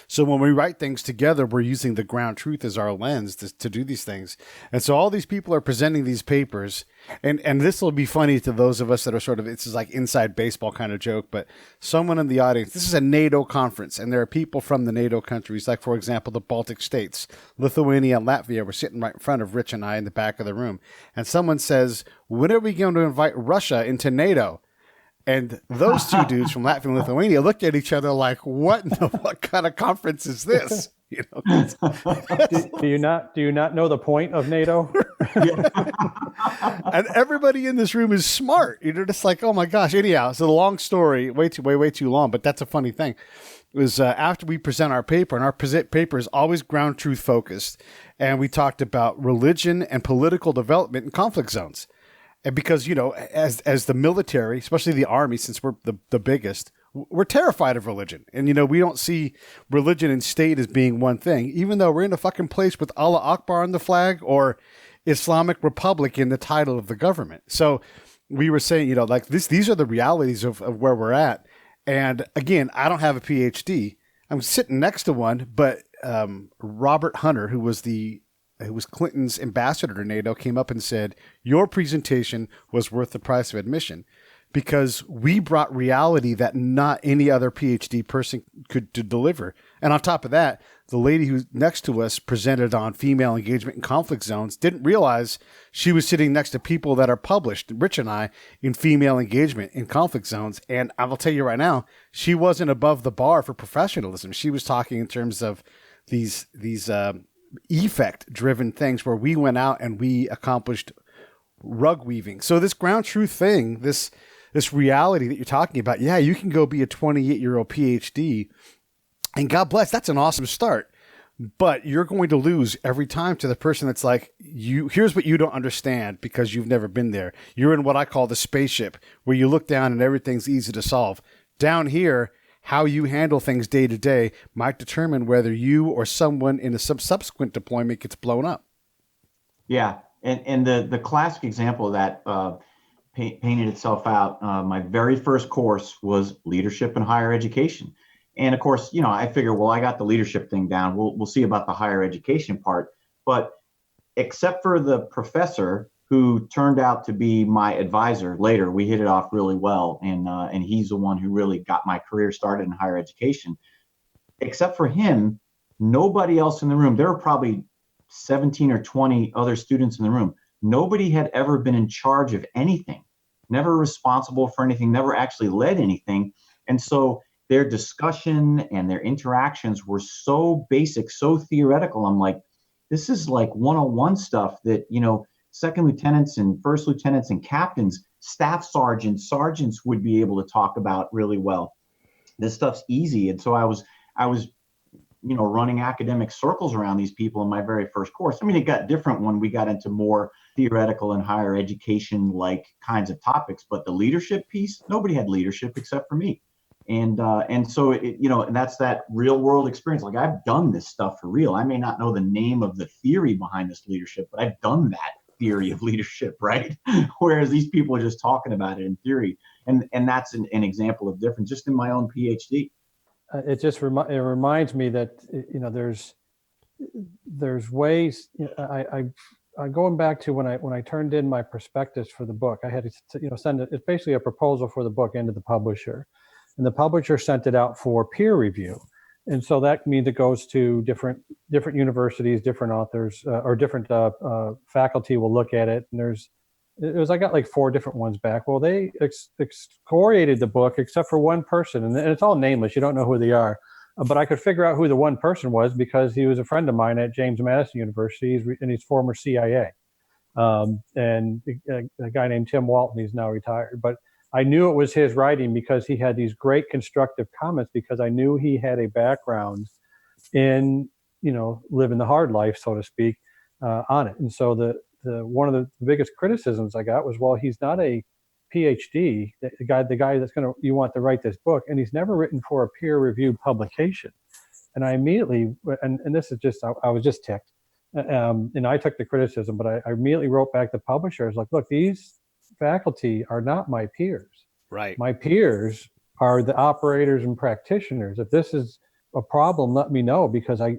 So when we write things together, we're using the ground truth as our lens to do these things. And so all these people are presenting these papers, and this will be funny to those of us that are sort of, it's like inside baseball kind of joke, but someone in the audience, this is a NATO conference, and there are people from the NATO countries, like, for example, the Baltic states, Lithuania and Latvia were sitting right in front of Rich and I in the back of the room. And someone says, when are we going to invite Russia into NATO? And those two dudes from Latvia and Lithuania looked at each other like, what kind of conference is this? You know, do you not know the point of NATO? And everybody in this room is smart. You're just like, oh my gosh. Anyhow, so the long story, way too long, but that's a funny thing. It was after we present our paper, and our paper is always ground truth focused, and we talked about religion and political development in conflict zones. And because, you know, as the military, especially the Army, since we're the biggest, we're terrified of religion. And, you know, we don't see religion and state as being one thing, even though we're in a fucking place with Allah Akbar on the flag or Islamic Republic in the title of the government. So we were saying, you know, like these are the realities of where we're at. And again, I don't have a PhD. I'm sitting next to one, but Robert Hunter, who was Clinton's ambassador to NATO, came up and said, your presentation was worth the price of admission, because we brought reality that not any other PhD person could deliver. And on top of that, the lady who's next to us presented on female engagement in conflict zones, didn't realize she was sitting next to people that are published, Rich and I, in female engagement in conflict zones. And I will tell you right now, she wasn't above the bar for professionalism. She was talking in terms of these effect-driven things where we went out and we accomplished rug weaving. So this ground truth thing, this reality that you're talking about, yeah, you can go be a 28-year-old PhD, and God bless, that's an awesome start. But you're going to lose every time to the person that's like, here's what you don't understand because you've never been there. You're in what I call the spaceship, where you look down and everything's easy to solve. Down here, how you handle things day to day might determine whether you or someone in a subsequent deployment gets blown up. Yeah, and the classic example of that painted itself out. My very first course was leadership in higher education, and of course, you know, I figure, well, I got the leadership thing down. We'll see about the higher education part. But except for the professor who turned out to be my advisor later, we hit it off really well, and he's the one who really got my career started in higher education. Except for him, nobody else in the room. There were probably 17 or 20 other students in the room. Nobody had ever been in charge of anything, never responsible for anything, never actually led anything. And so their discussion and their interactions were so basic, so theoretical. I'm like, this is like 101 stuff that, you know, second lieutenants and first lieutenants and captains, staff sergeants would be able to talk about really well. This stuff's easy. And so I was, you know, running academic circles around these people in my very first course. I mean, it got different when we got into more theoretical and higher education like kinds of topics, but the leadership piece, nobody had leadership except for me. And so it, you know, and that's that real world experience. Like, I've done this stuff for real. I may not know the name of the theory behind this leadership, but I've done that theory of leadership, right? Whereas these people are just talking about it in theory. And that's an example of difference just in my own PhD. It just it reminds me that, you know, there's ways. You know, I going back to when I turned in my prospectus for the book, I had to, you know, send it. It's basically a proposal for the book into the publisher, and the publisher sent it out for peer review. And so that means it goes to different universities, different authors, or different faculty will look at it. And I got like 4 different ones back. Well, they excoriated the book except for one person, and it's all nameless. You don't know who they are, but I could figure out who the one person was because he was a friend of mine at James Madison University, and he's former CIA, and a guy named Tim Walton. He's now retired, but I knew it was his writing because he had these great constructive comments, because I knew he had a background in, you know, living the hard life, so to speak, on it. And so the one of the biggest criticisms I got was, well, he's not a PhD, the guy that's you want to write this book, and he's never written for a peer-reviewed publication. And I immediately, and this is just, I was just ticked, and I took the criticism, but I immediately wrote back to publishers like, look, these faculty are not my peers. Right. My peers are the operators and practitioners. If this is a problem, let me know, because I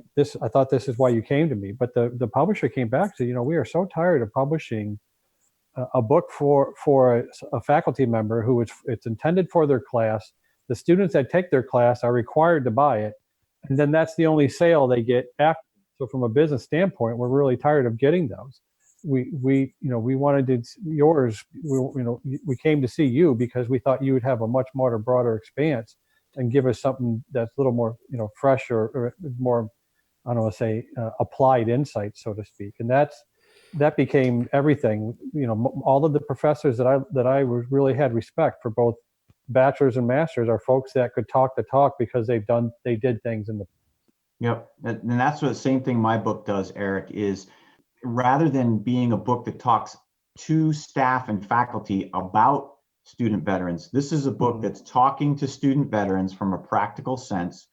thought this is why you came to me. But the publisher came back and said, we are so tired of publishing a book for a faculty member who it's intended for their class. The students that take their class are required to buy it, and then that's the only sale they get after. So from a business standpoint, we're really tired of getting those. We wanted yours. We came to see you because we thought you would have a much more broader expanse and give us something that's a little more fresh or more, I don't want to say applied insight, so to speak. And that became everything. All of the professors that I really had respect for, both bachelor's and master's, are folks that could talk the talk because they did things in the. Yep. And that's the same thing my book does, Erik, is rather than being a book that talks to staff and faculty about student veterans, this is a book that's talking to student veterans from a practical sense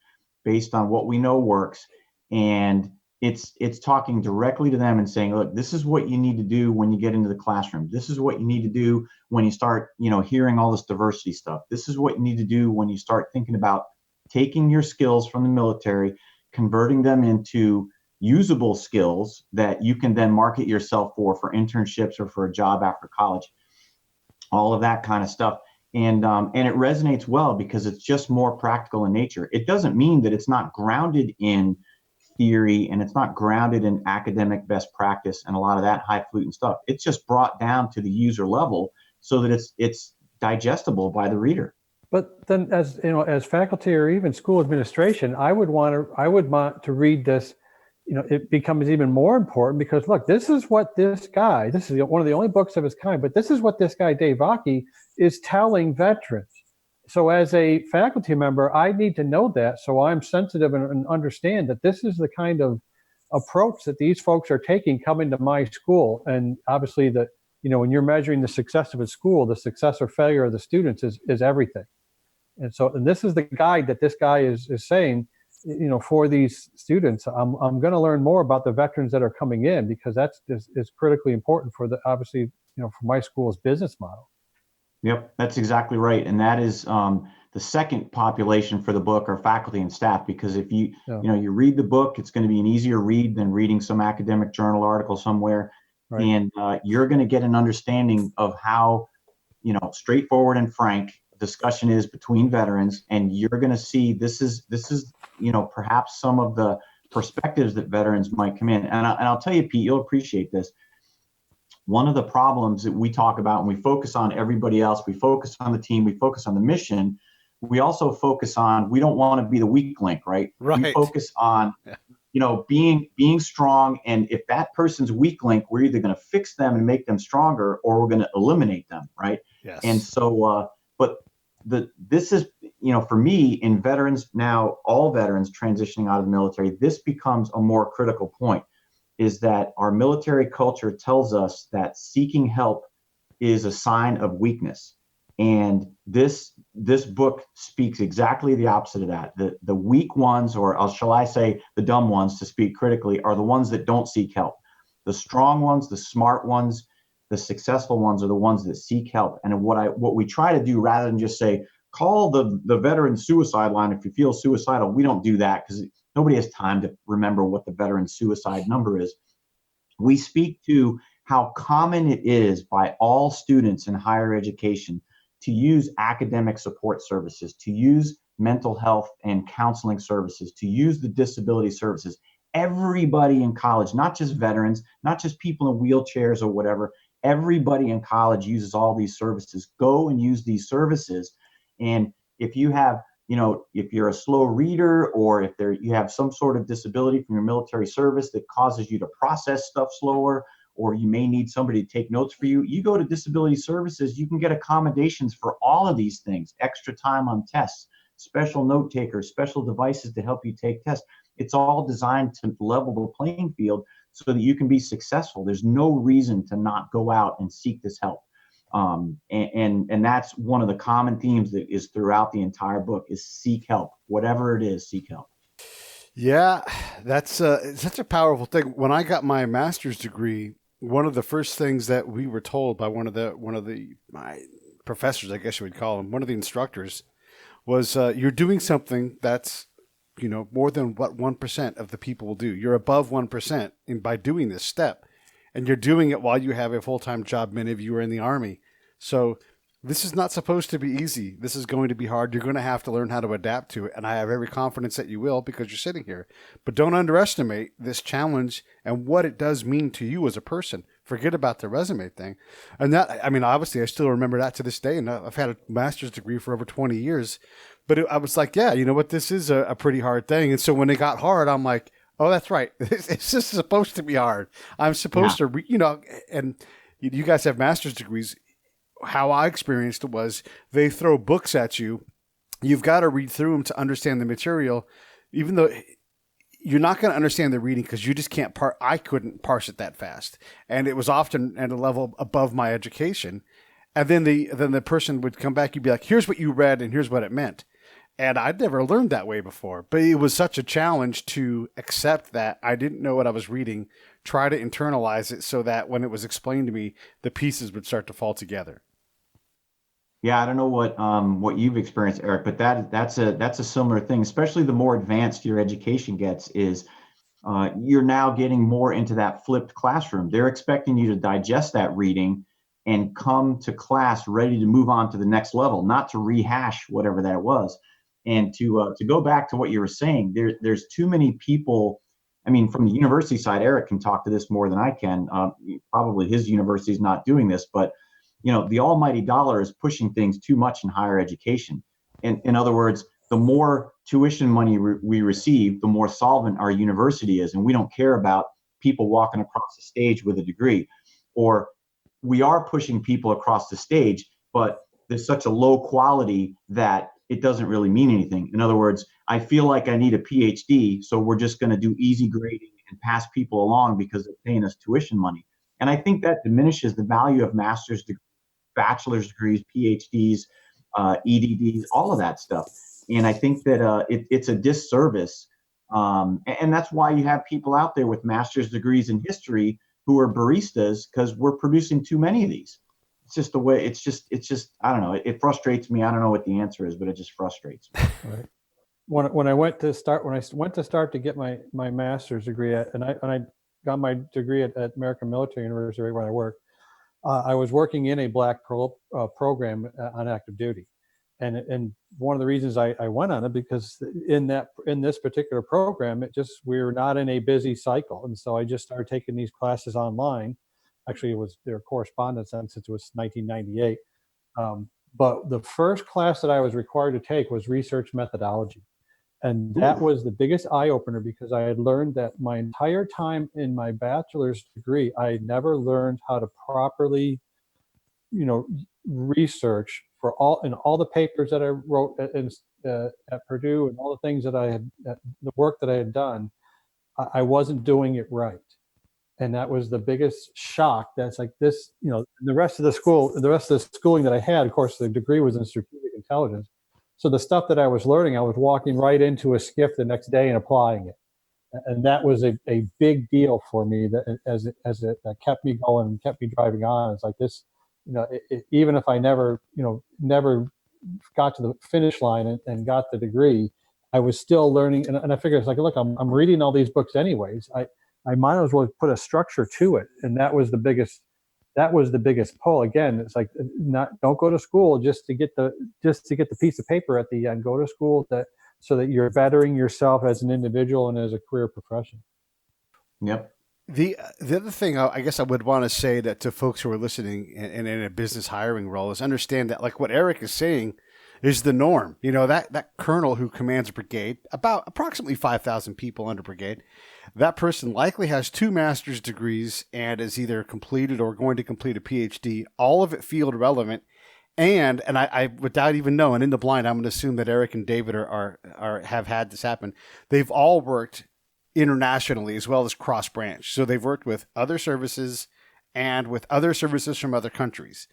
based on what we know works. And it's talking directly to them and saying, look, this is what you need to do when you get into the classroom. This is what you need to do when you start, hearing all this diversity stuff. This is what you need to do when you start thinking about taking your skills from the military, converting them into usable skills that you can then market yourself for internships or for a job after college, all of that kind of stuff. And it resonates well because it's just more practical in nature. It doesn't mean that it's not grounded in theory and it's not grounded in academic best practice and a lot of that highfalutin stuff. It's just brought down to the user level so that it's digestible by the reader. But then, as faculty or even school administration, I would want to read this. It becomes even more important because, look, this is what this is one of the only books of its kind, but this is what this guy, Dave Vacchi, is telling veterans. So as a faculty member, I need to know that, so I'm sensitive and understand that this is the kind of approach that these folks are taking coming to my school. And obviously when you're measuring the success of a school, the success or failure of the students is everything. And this is the guide that this guy is saying, for these students, I'm going to learn more about the veterans that are coming in, because that's is critically important for for my school's business model. Yep, that's exactly right. And that is the second population for the book are faculty and staff, because if you read the book, it's going to be an easier read than reading some academic journal article somewhere. Right. And you're going to get an understanding of how, straightforward and frank discussion is between veterans. And you're going to see this is perhaps some of the perspectives that veterans might come in. And I'll tell you, Pete, you'll appreciate this. One of the problems that we talk about when we focus on everybody else, we focus on the team, we focus on the mission, we also focus on, we don't want to be the weak link, right? We focus on, being strong. And if that person's weak link, we're either going to fix them and make them stronger, or we're going to eliminate them, right? Yes. And so, this is, for me, in veterans now, all veterans transitioning out of the military, this becomes a more critical point. Is that our military culture tells us that seeking help is a sign of weakness. And this book speaks exactly the opposite of that. The weak ones, or shall I say the dumb ones, to speak critically, are the ones that don't seek help. The strong ones, the smart ones, the successful ones are the ones that seek help. And what we try to do, rather than just say, call the veteran suicide line if you feel suicidal, we don't do that because nobody has time to remember what the veteran suicide number is. We speak to how common it is by all students in higher education to use academic support services, to use mental health and counseling services, to use the disability services. Everybody in college, not just veterans, not just people in wheelchairs or whatever, everybody in college uses all these services. Go and use these services. And if you have, if you're a slow reader, or if you have some sort of disability from your military service that causes you to process stuff slower, or you may need somebody to take notes for you, you go to disability services, you can get accommodations for all of these things, extra time on tests, special note takers, special devices to help you take tests. It's all designed to level the playing field so that you can be successful. There's no reason to not go out and seek this help. And that's one of the common themes that is throughout the entire book is seek help. Whatever it is, seek help. Yeah, that's such a powerful thing. When I got my master's degree, one of the first things that we were told by one of my professors, I guess you would call him, one of the instructors, was you're doing something that's more than what 1% of the people will do. You're above 1% by doing this step. And you're doing it while you have a full-time job. Many of you are in the Army. So this is not supposed to be easy. This is going to be hard. You're going to have to learn how to adapt to it. And I have every confidence that you will, because you're sitting here. But don't underestimate this challenge and what it does mean to you as a person. Forget about the resume thing. And that, obviously I still remember that to this day. And I've had a master's degree for over 20 years. But I was like, yeah, you know what? This is a pretty hard thing. And so when it got hard, I'm like, oh, that's right. It's just supposed to be hard. I'm supposed to, and you guys have master's degrees. How I experienced it was they throw books at you. You've got to read through them to understand the material, even though you're not going to understand the reading because you just can't I couldn't parse it that fast. And it was often at a level above my education. And then the person would come back, you'd be like, here's what you read and here's what it meant. And I'd never learned that way before, but it was such a challenge to accept that I didn't know what I was reading, try to internalize it so that when it was explained to me, the pieces would start to fall together. Yeah, I don't know what you've experienced, Erik, but that's a similar thing. Especially the more advanced your education gets, is you're now getting more into that flipped classroom. They're expecting you to digest that reading and come to class ready to move on to the next level, not to rehash whatever that was. And to go back to what you were saying, there's too many people. I mean, from the university side, Erik can talk to this more than I can. Probably his university is not doing this, but the almighty dollar is pushing things too much in higher education. In other words, the more tuition money we receive, the more solvent our university is, and we don't care about people walking across the stage with a degree. Or we are pushing people across the stage, but there's such a low quality that it doesn't really mean anything. In other words, I feel like I need a PhD, so we're just going to do easy grading and pass people along because they're paying us tuition money. And I think that diminishes the value of master's degrees, bachelor's degrees, PhDs, EDDs, all of that stuff. And I think that it's a disservice. And that's why you have people out there with master's degrees in history who are baristas, because we're producing too many of these. It's just the way, it's just, I don't know. It frustrates me. I don't know what the answer is, but it just frustrates me. Right. When I went to start to get my master's degree and I got my degree at American Military University where I work, I was working in a black program on active duty. And one of the reasons I went on it, because in this particular program, we were not in a busy cycle. And so I just started taking these classes online. Actually, it was their correspondence since it was 1998. But the first class that I was required to take was research methodology. And that was the biggest eye opener, because I had learned that my entire time in my bachelor's degree, I never learned how to properly, research for all the papers that I wrote at Purdue and all the things that I had, the work that I had done. I wasn't doing it right. And that was the biggest shock. That's like this, the rest of the schooling that I had, of course, the degree was in strategic intelligence. So the stuff that I was learning, I was walking right into a skiff the next day and applying it. And that was a big deal for me, that as it kept me going and kept me driving on. It's like this, even if I never got to the finish line and got the degree, I was still learning. And I figured, it's like, look, I'm reading all these books anyways. I might as well put a structure to it. And that was the biggest pull. Again, it's like, don't go to school just to get the piece of paper at the end. Go to school so that you're bettering yourself as an individual and as a career profession. Yep. The other thing I guess I would want to say that to folks who are listening and in a business hiring role is understand that, like what Erik is saying, is the norm. That colonel who commands a brigade, about approximately 5,000 people under brigade, that person likely has 2 master's degrees and is either completed or going to complete a PhD, all of it field relevant. And I without even knowing, in the blind, I'm going to assume that Erik and David have had this happen. They've all worked internationally as well as cross branch. So they've worked with other services and with other services from other countries.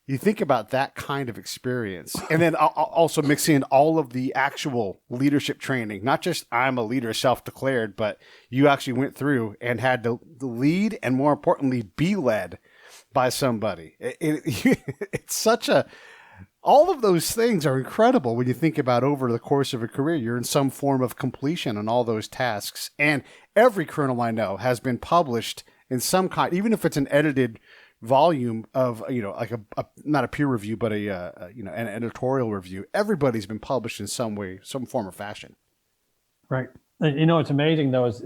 You think about that kind of experience, and then I'll also mix in all of the actual leadership training, not just I'm a leader self-declared, but you actually went through and had to lead and, more importantly, be led by somebody. It's such a all of those things are incredible when you think about over the course of a career. You're in some form of completion on all those tasks. And every colonel I know has been published in some kind, even if it's an edited volume of, like a not a peer review, but an editorial review. Everybody's been published in some way, some form or fashion. Right. And, what's amazing though is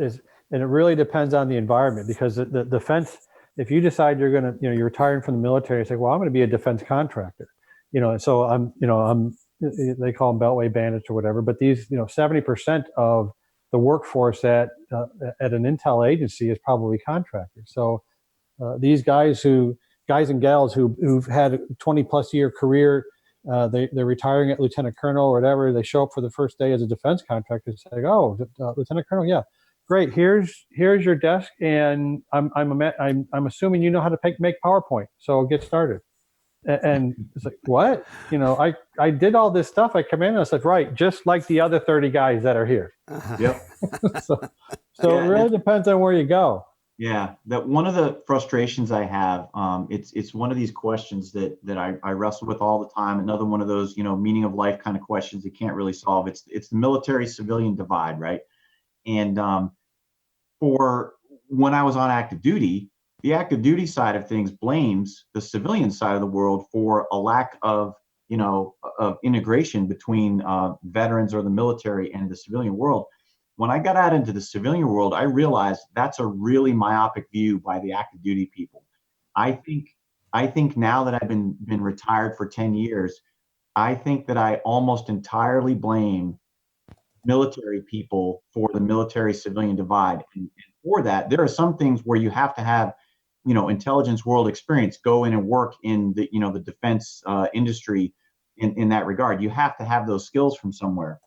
and it really depends on the environment, because the defense, if you decide you're going to, you're retiring from the military, it's like, well, I'm going to be a defense contractor, so I'm they call them beltway bandits or whatever, but these, 70% of the workforce at an intel agency is probably contractors. So these guys and gals who've had a 20 plus year career, they're retiring at lieutenant colonel or whatever. They show up for the first day as a defense contractor and say, "Oh, lieutenant colonel, yeah, great. Here's your desk, and I'm assuming you know how to make PowerPoint. So get started." And it's like, what? I did all this stuff. I come in and I said, right, just like the other 30 guys that are here. Yep. so it really depends on where you go. Yeah, that one of the frustrations I have, it's one of these questions that I wrestle with all the time. Another one of those, meaning of life kind of questions you can't really solve. It's the military civilian divide, right? And for when I was on active duty, the active duty side of things blames the civilian side of the world for a lack of, of integration between veterans or the military and the civilian world. When I got out into the civilian world, I realized that's a really myopic view by the active duty people. I think now that I've been retired for 10 years, I think that I almost entirely blame military people for the military civilian divide. And for that, there are some things where you have to have, intelligence world experience, go in and work in the, the defense industry in that regard. You have to have those skills from somewhere.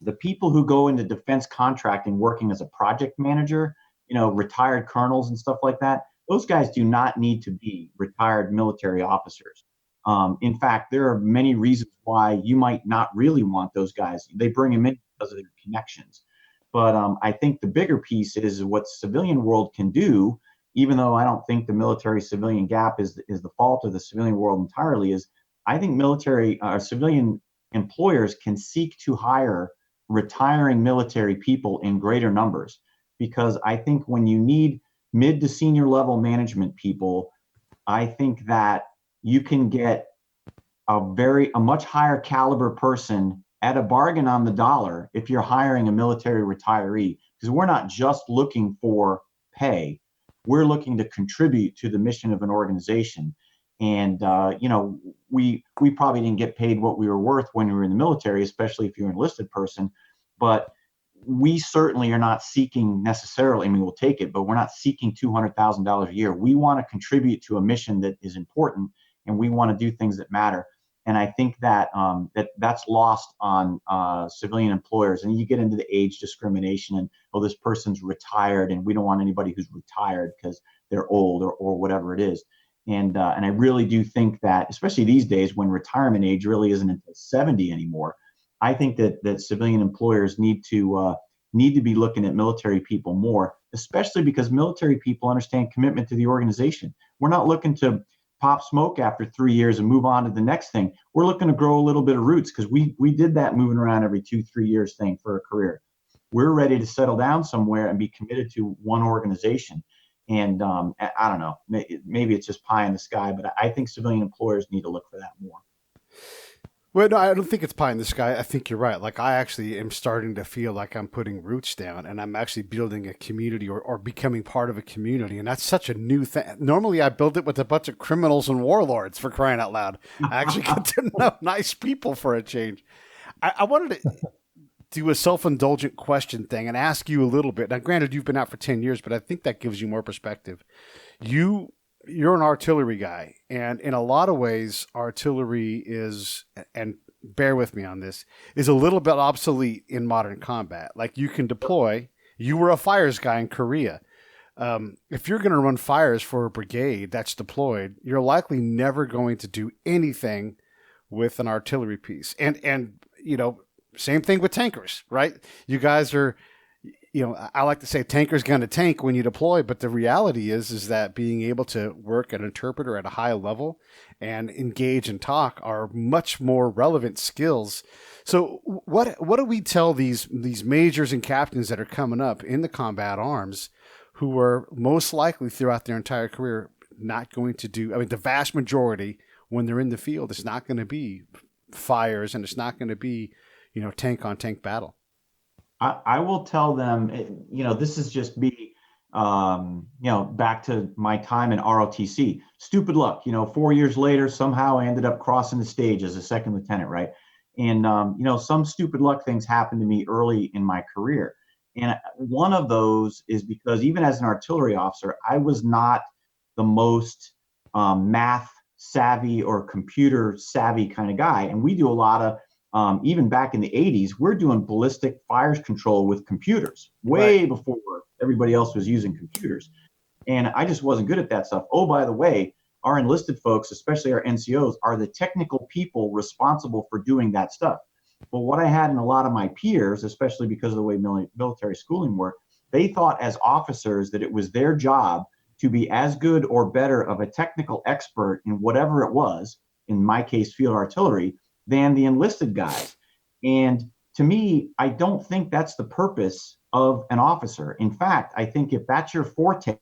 The people who go into defense contracting working as a project manager, retired colonels and stuff like that, those guys do not need to be retired military officers. In fact, there are many reasons why you might not really want those guys. They bring them in because of their connections. But I think the bigger piece is what the civilian world can do, even though I don't think the military civilian gap is the fault of the civilian world entirely, is I think military or civilian employers can seek to hire retiring military people in greater numbers, because I think when you need mid to senior level management people, I think that you can get a much higher caliber person at a bargain on the dollar if you're hiring a military retiree, because we're not just looking for pay, we're looking to contribute to the mission of an organization. And we probably didn't get paid what we were worth when we were in the military, especially if you're an enlisted person. But we certainly are not seeking necessarily, we'll take it, but we're not seeking $200,000 a year. We want to contribute to a mission that is important, and we want to do things that matter. And I think that that's lost on civilian employers. And you get into the age discrimination and, this person's retired, and we don't want anybody who's retired because they're old or whatever it is. And I really do think that, especially these days when retirement age really isn't until 70 anymore, I think that civilian employers need to be looking at military people more, especially because military people understand commitment to the organization. We're not looking to pop smoke after 3 years and move on to the next thing. We're looking to grow a little bit of roots, because we did that moving around every 2-3 years thing for a career. We're ready to settle down somewhere and be committed to one organization. And I don't know, maybe it's just pie in the sky, but I think civilian employers need to look for that more. Well, no, I don't think it's pie in the sky. I think you're right. Like, I actually am starting to feel like I'm putting roots down, and I'm actually building a community or becoming part of a community. And that's such a new thing. Normally, I build it with a bunch of criminals and warlords, for crying out loud. I actually get to know nice people for a change. I wanted to do a self-indulgent question thing and ask you a little bit. Now, granted, you've been out for 10 years, but I think that gives you more perspective. You're an artillery guy, and in a lot of ways, artillery is, and bear with me on this, is a little bit obsolete in modern combat. Like, you can deploy. You were a fires guy in Korea. If you're going to run fires for a brigade that's deployed, you're likely never going to do anything with an artillery piece. And same thing with tankers, right? You guys are, I like to say tanker's going to tank when you deploy, but the reality is that being able to work an interpreter at a high level and engage and talk are much more relevant skills. So what do we tell these majors and captains that are coming up in the combat arms who are most likely throughout their entire career not going to do, I mean, the vast majority when they're in the field, it's not going to be fires and it's not going to be, tank on tank battle. I will tell them, this is just me, back to my time in ROTC. Stupid luck, 4 years later, somehow I ended up crossing the stage as a second lieutenant, right? And, some stupid luck things happened to me early in my career. And one of those is because even as an artillery officer, I was not the most math savvy or computer savvy kind of guy. And we do a lot of, even back in the 80s, we're doing ballistic fires control with computers way before everybody else was using computers. And I just wasn't good at that stuff. Oh, by the way, our enlisted folks, especially our NCOs, are the technical people responsible for doing that stuff. But what I had in a lot of my peers, especially because of the way military schooling worked, they thought as officers that it was their job to be as good or better of a technical expert in whatever it was, in my case, field artillery, than the enlisted guys. And to me, I don't think that's the purpose of an officer. In fact, I think if that's your forte,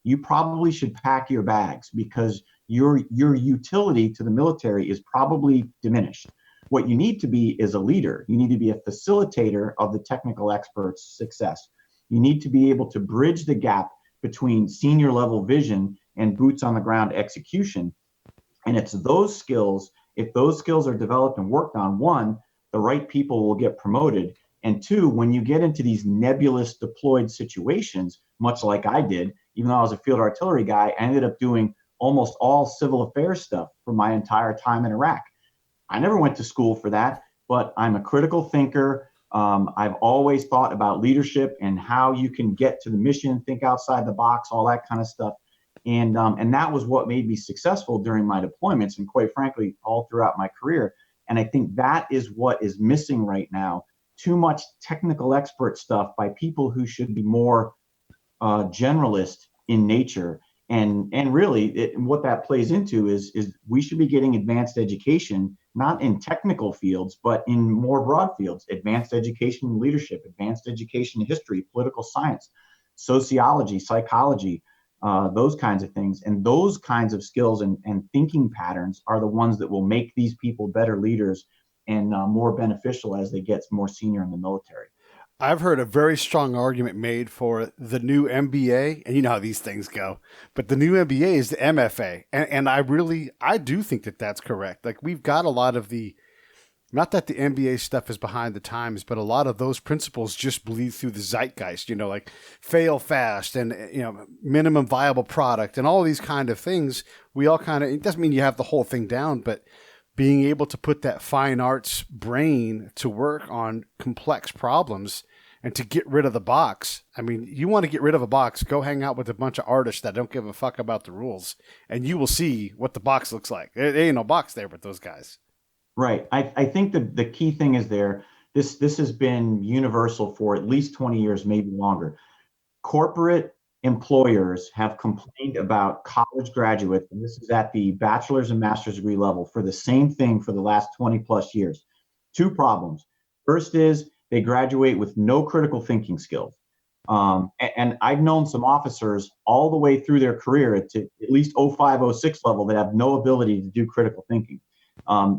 you probably should pack your bags because your utility to the military is probably diminished. What you need to be is a leader. You need to be a facilitator of the technical expert's success. You need to be able to bridge the gap between senior level vision and boots on the ground execution. And it's those skills. If those skills are developed and worked on, one, the right people will get promoted. And two, when you get into these nebulous deployed situations, much like I did, even though I was a field artillery guy, I ended up doing almost all civil affairs stuff for my entire time in Iraq. I never went to school for that, but I'm a critical thinker. I've always thought about leadership and how you can get to the mission, think outside the box, all that kind of stuff. And that was what made me successful during my deployments and quite frankly, all throughout my career. And I think that is what is missing right now. Too much technical expert stuff by people who should be more generalist in nature. And really what that plays into is we should be getting advanced education, not in technical fields, but in more broad fields, advanced education in leadership, advanced education in history, political science, sociology, psychology, those kinds of things. And those kinds of skills and thinking patterns are the ones that will make these people better leaders and more beneficial as they get more senior in the military. I've heard a very strong argument made for the new MBA, and you know how these things go, but the new MBA is the MFA. And I do think that that's correct. Like we've got a lot of not that the MBA stuff is behind the times, but a lot of those principles just bleed through the zeitgeist, like fail fast and, minimum viable product and all these kind of things. We all it doesn't mean you have the whole thing down, but being able to put that fine arts brain to work on complex problems and to get rid of the box. I mean, you want to get rid of a box, go hang out with a bunch of artists that don't give a fuck about the rules, and you will see what the box looks like. There ain't no box there with those guys. Right. I think the key thing is this has been universal for at least 20 years, maybe longer. Corporate employers have complained about college graduates, and this is at the bachelor's and master's degree level, for the same thing for the last 20 plus years. Two problems. First is they graduate with no critical thinking skills. And I've known some officers all the way through their career to at least 05, 06 level that have no ability to do critical thinking.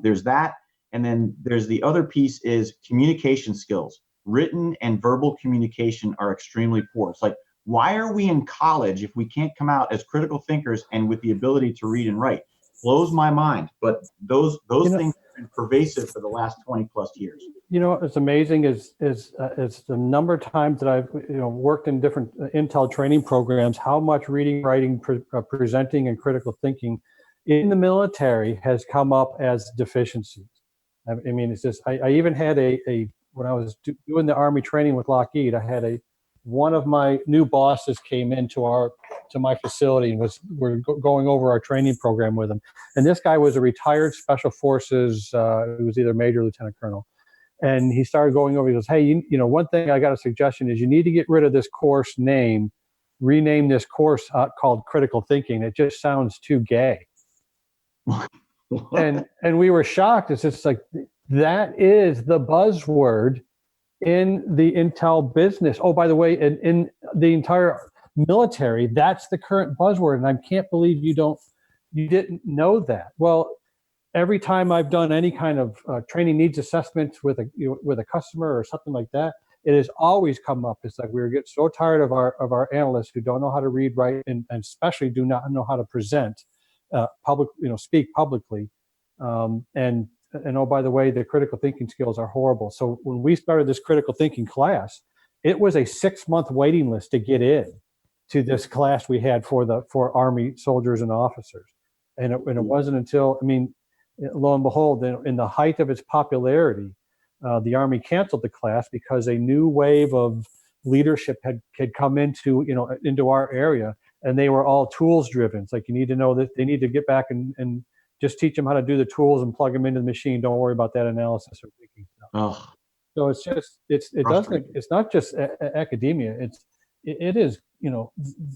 There's that. And then there's the other piece is communication skills. Written and verbal communication are extremely poor. It's like, why are we in college if we can't come out as critical thinkers and with the ability to read and write? Blows my mind. But those things have been pervasive for the last 20 plus years. What's amazing is the number of times that I've worked in different intel training programs, how much reading, writing, presenting, and critical thinking in the military has come up as deficiencies. I mean, it's just I even had when I was doing the Army training with Lockheed, I had one of my new bosses came into my facility and we're going over our training program with him. And this guy was a retired special forces, he was either major or lieutenant colonel. And he started going over, he goes, hey, you know, one thing I got a suggestion is you need to get rid of this course name, rename this course called critical thinking. It just sounds too gay. and we were shocked. It's just like, that is the buzzword in the intel business. Oh, by the way, in the entire military, that's the current buzzword. And I can't believe you didn't know that. Well, every time I've done any kind of training needs assessments with a customer or something like that, it has always come up. It's like we get so tired of our analysts who don't know how to read, write, and especially do not know how to present speak publicly. And oh, by the way, the critical thinking skills are horrible. So when we started this critical thinking class, it was a 6-month waiting list to get in to this class we had for Army soldiers and officers. And it wasn't until, lo and behold, in the height of its popularity, the Army canceled the class because a new wave of leadership had come into our area, and they were all tools driven. It's like, you need to know that they need to get back and just teach them how to do the tools and plug them into the machine. Don't worry about that analysis or thinking stuff. Oh. So it's not just academia. It is,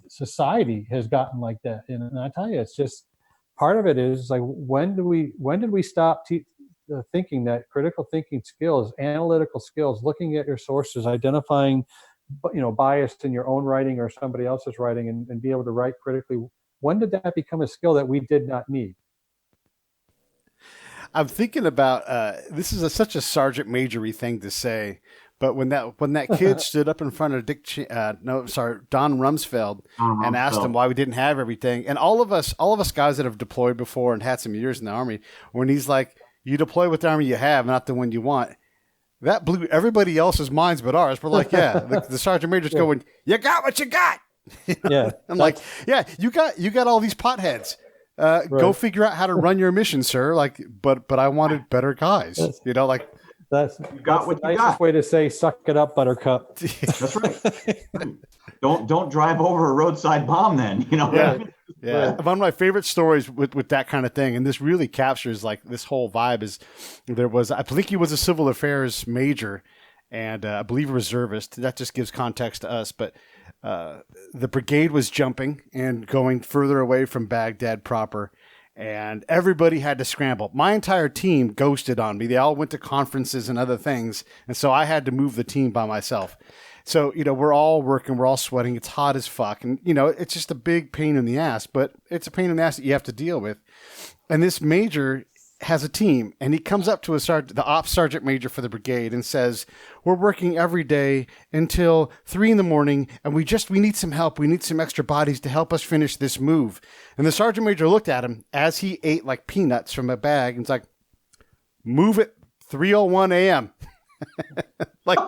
society has gotten like that. And I tell you, it's just, part of it is like, when did we stop thinking that critical thinking skills, analytical skills, looking at your sources, identifying, bias in your own writing or somebody else's writing, and be able to write critically? When did that become a skill that we did not need? I'm thinking about this is such a sergeant majory thing to say, but when that kid stood up in front of Don Rumsfeld and asked him why we didn't have everything, and all of us guys that have deployed before and had some years in the Army, when he's like, you deploy with the Army you have, not the one you want, that blew everybody else's minds but ours. We're like, yeah, the sergeant major's going, you got what you got. Yeah, I'm like, yeah, you got all these potheads. Right. Go figure out how to run your mission, sir. Like, but I wanted better guys. That's what you got. The nicest way to say, suck it up, buttercup. That's right. Don't drive over a roadside bomb then. Yeah. Yeah. Right. One of my favorite stories with that kind of thing, and this really captures like this whole vibe, is I think he was a civil affairs major, and I believe a reservist. That just gives context to us, but the brigade was jumping and going further away from Baghdad proper, and everybody had to scramble. My entire team ghosted on me. They all went to conferences and other things, and so I had to move the team by myself. So, we're all working, we're all sweating, it's hot as fuck, and, it's just a big pain in the ass, but it's a pain in the ass that you have to deal with. And this major has a team, and he comes up to the ops sergeant major for the brigade and says, we're working every day until 3 a.m, and we need some help. We need some extra bodies to help us finish this move. And the sergeant major looked at him as he ate like peanuts from a bag, and was like, move it 3:01 a.m. Like,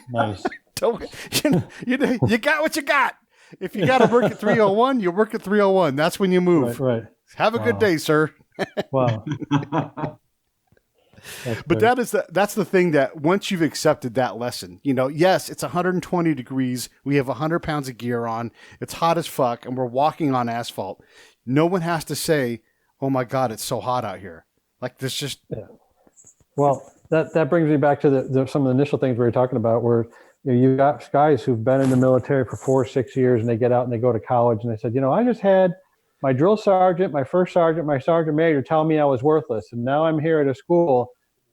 nice. You got what you got. If you got to work at 3:01, you work at 3:01. That's when you move. Right. Have a good day, sir. Wow. But that's the thing, that once you've accepted that lesson, yes, it's 120 degrees. We have 100 pounds of gear on. It's hot as fuck, and we're walking on asphalt. No one has to say, oh my God, it's so hot out here. Like, there's just. Yeah. Well, that brings me back to some of the initial things we were talking about, where you got guys who've been in the military for 4 or 6 years, and they get out and they go to college, and they said, I just had my drill sergeant, my first sergeant, my sergeant major tell me I was worthless. And now I'm here at a school,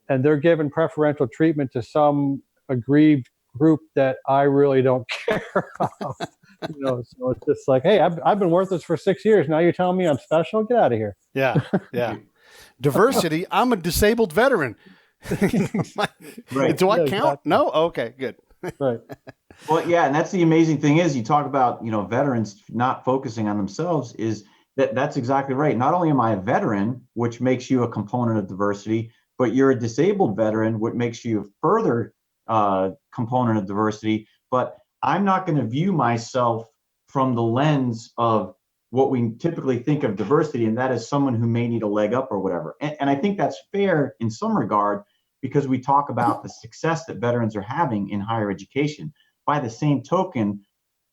and they're giving preferential treatment to some aggrieved group that I really don't care about. So it's just like, hey, I've been worthless for 6 years. Now you're telling me I'm special? Get out of here. Yeah. Yeah. Diversity. I'm a disabled veteran. Right. Do I count? Exactly. No? Okay, good. Right. Well, yeah. And that's the amazing thing is, you talk about, veterans not focusing on themselves, is that's exactly right. Not only am I a veteran, which makes you a component of diversity, but you're a disabled veteran, which makes you a further component of diversity. But I'm not going to view myself from the lens of what we typically think of diversity, and that is someone who may need a leg up or whatever. And I think that's fair in some regard, because we talk about the success that veterans are having in higher education. By the same token,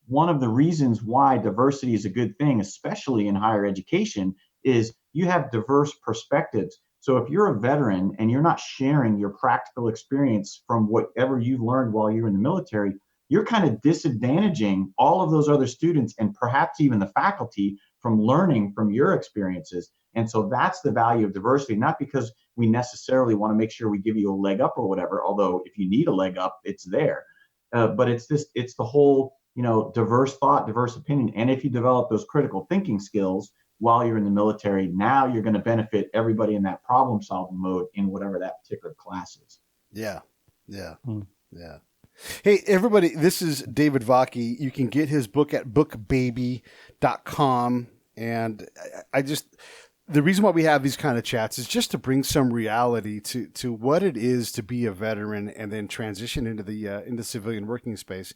one of the reasons why diversity is a good thing, especially in higher education, is you have diverse perspectives. So if you're a veteran and you're not sharing your practical experience from whatever you've learned while you're in the military, you're kind of disadvantaging all of those other students and perhaps even the faculty from learning from your experiences. And so that's the value of diversity, not because we necessarily want to make sure we give you a leg up or whatever, although if you need a leg up, it's there. But it's the whole, diverse thought, diverse opinion. And if you develop those critical thinking skills while you're in the military, now you're going to benefit everybody in that problem solving mode in whatever that particular class is. Yeah. Yeah. Yeah. Hey, everybody, this is David Vacchi. You can get his book at bookbaby.com. And the reason why we have these kind of chats is just to bring some reality to what it is to be a veteran and then transition into the civilian working space.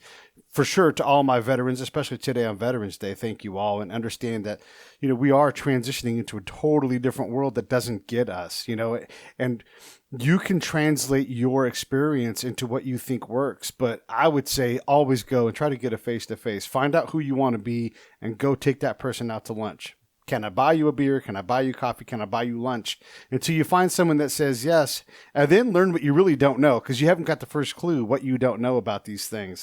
For sure, to all my veterans, especially today on Veterans Day, thank you all, and understand that, we are transitioning into a totally different world that doesn't get us, and you can translate your experience into what you think works. But I would say always go and try to get a face-to-face, find out who you want to be, and go take that person out to lunch. Can I buy you a beer? Can I buy you coffee? Can I buy you lunch? Until you find someone that says yes, and then learn what you really don't know, because you haven't got the first clue what you don't know about these things.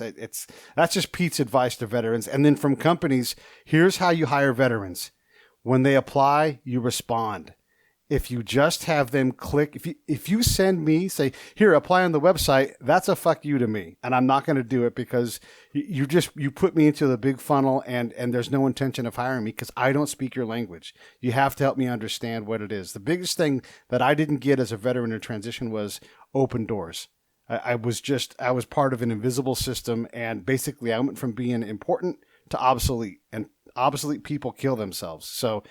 That's just Pete's advice to veterans. And then from companies, here's how you hire veterans. When they apply, you respond. If you just have them click, if you send me, say, here, apply on the website, that's a fuck you to me. And I'm not going to do it because you put me into the big funnel and there's no intention of hiring me because I don't speak your language. You have to help me understand what it is. The biggest thing that I didn't get as a veteran in transition was open doors. I was part of an invisible system, and basically I went from being important to obsolete, and obsolete people kill themselves. So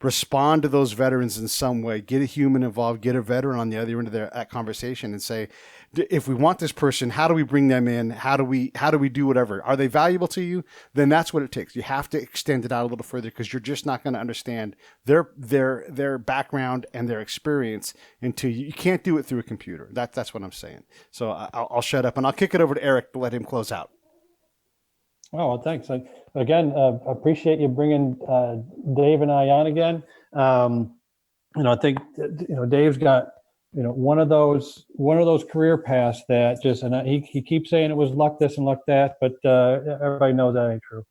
respond to those veterans in some way. Get a human involved. Get a veteran on the other end of that conversation and say, if we want this person, how do we bring them in? How do we do whatever? Are they valuable to you? Then that's what it takes. You have to extend it out a little further because you're just not going to understand their background and their experience until you can't do it through a computer. That's what I'm saying. So I'll shut up and I'll kick it over to Erik to let him close out. Oh, well, thanks. Again, appreciate you bringing Dave and I on again. I think Dave's got one of those career paths that just, and he keeps saying it was luck this and luck that, but everybody knows that ain't true.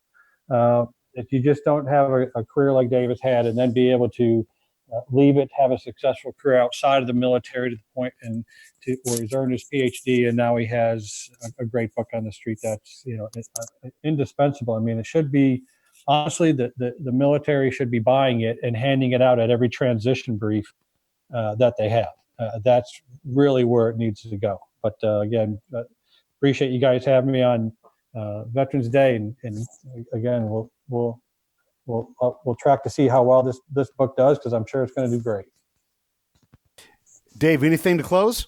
If you just don't have a career like Dave has had, and then be able to leave it, have a successful career outside of the military to the point where he's earned his PhD, and now he has a great book on the street that's indispensable. I mean, it should be, honestly, the military should be buying it and handing it out at every transition brief that they have. That's really where it needs to go. But again, appreciate you guys having me on Veterans Day, and again, we'll track to see how well this book does, because I'm sure it's going to do great. Dave, anything to close?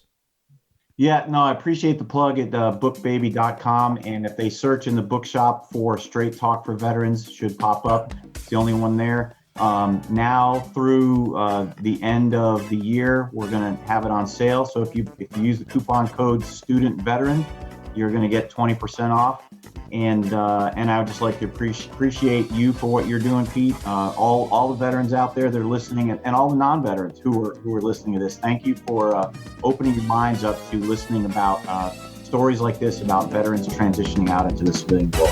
Yeah, no, I appreciate the plug at bookbaby.com. And if they search in the bookshop for Straight Talk for Veterans, should pop up. It's the only one there. Now through the end of the year, we're going to have it on sale. So if you use the coupon code Student Veteran, you're going to get 20% off. And I would just like to appreciate you for what you're doing, Pete. All the veterans out there that are listening, and all the non-veterans who are listening to this. Thank you for opening your minds up to listening about stories like this about veterans transitioning out into the civilian world.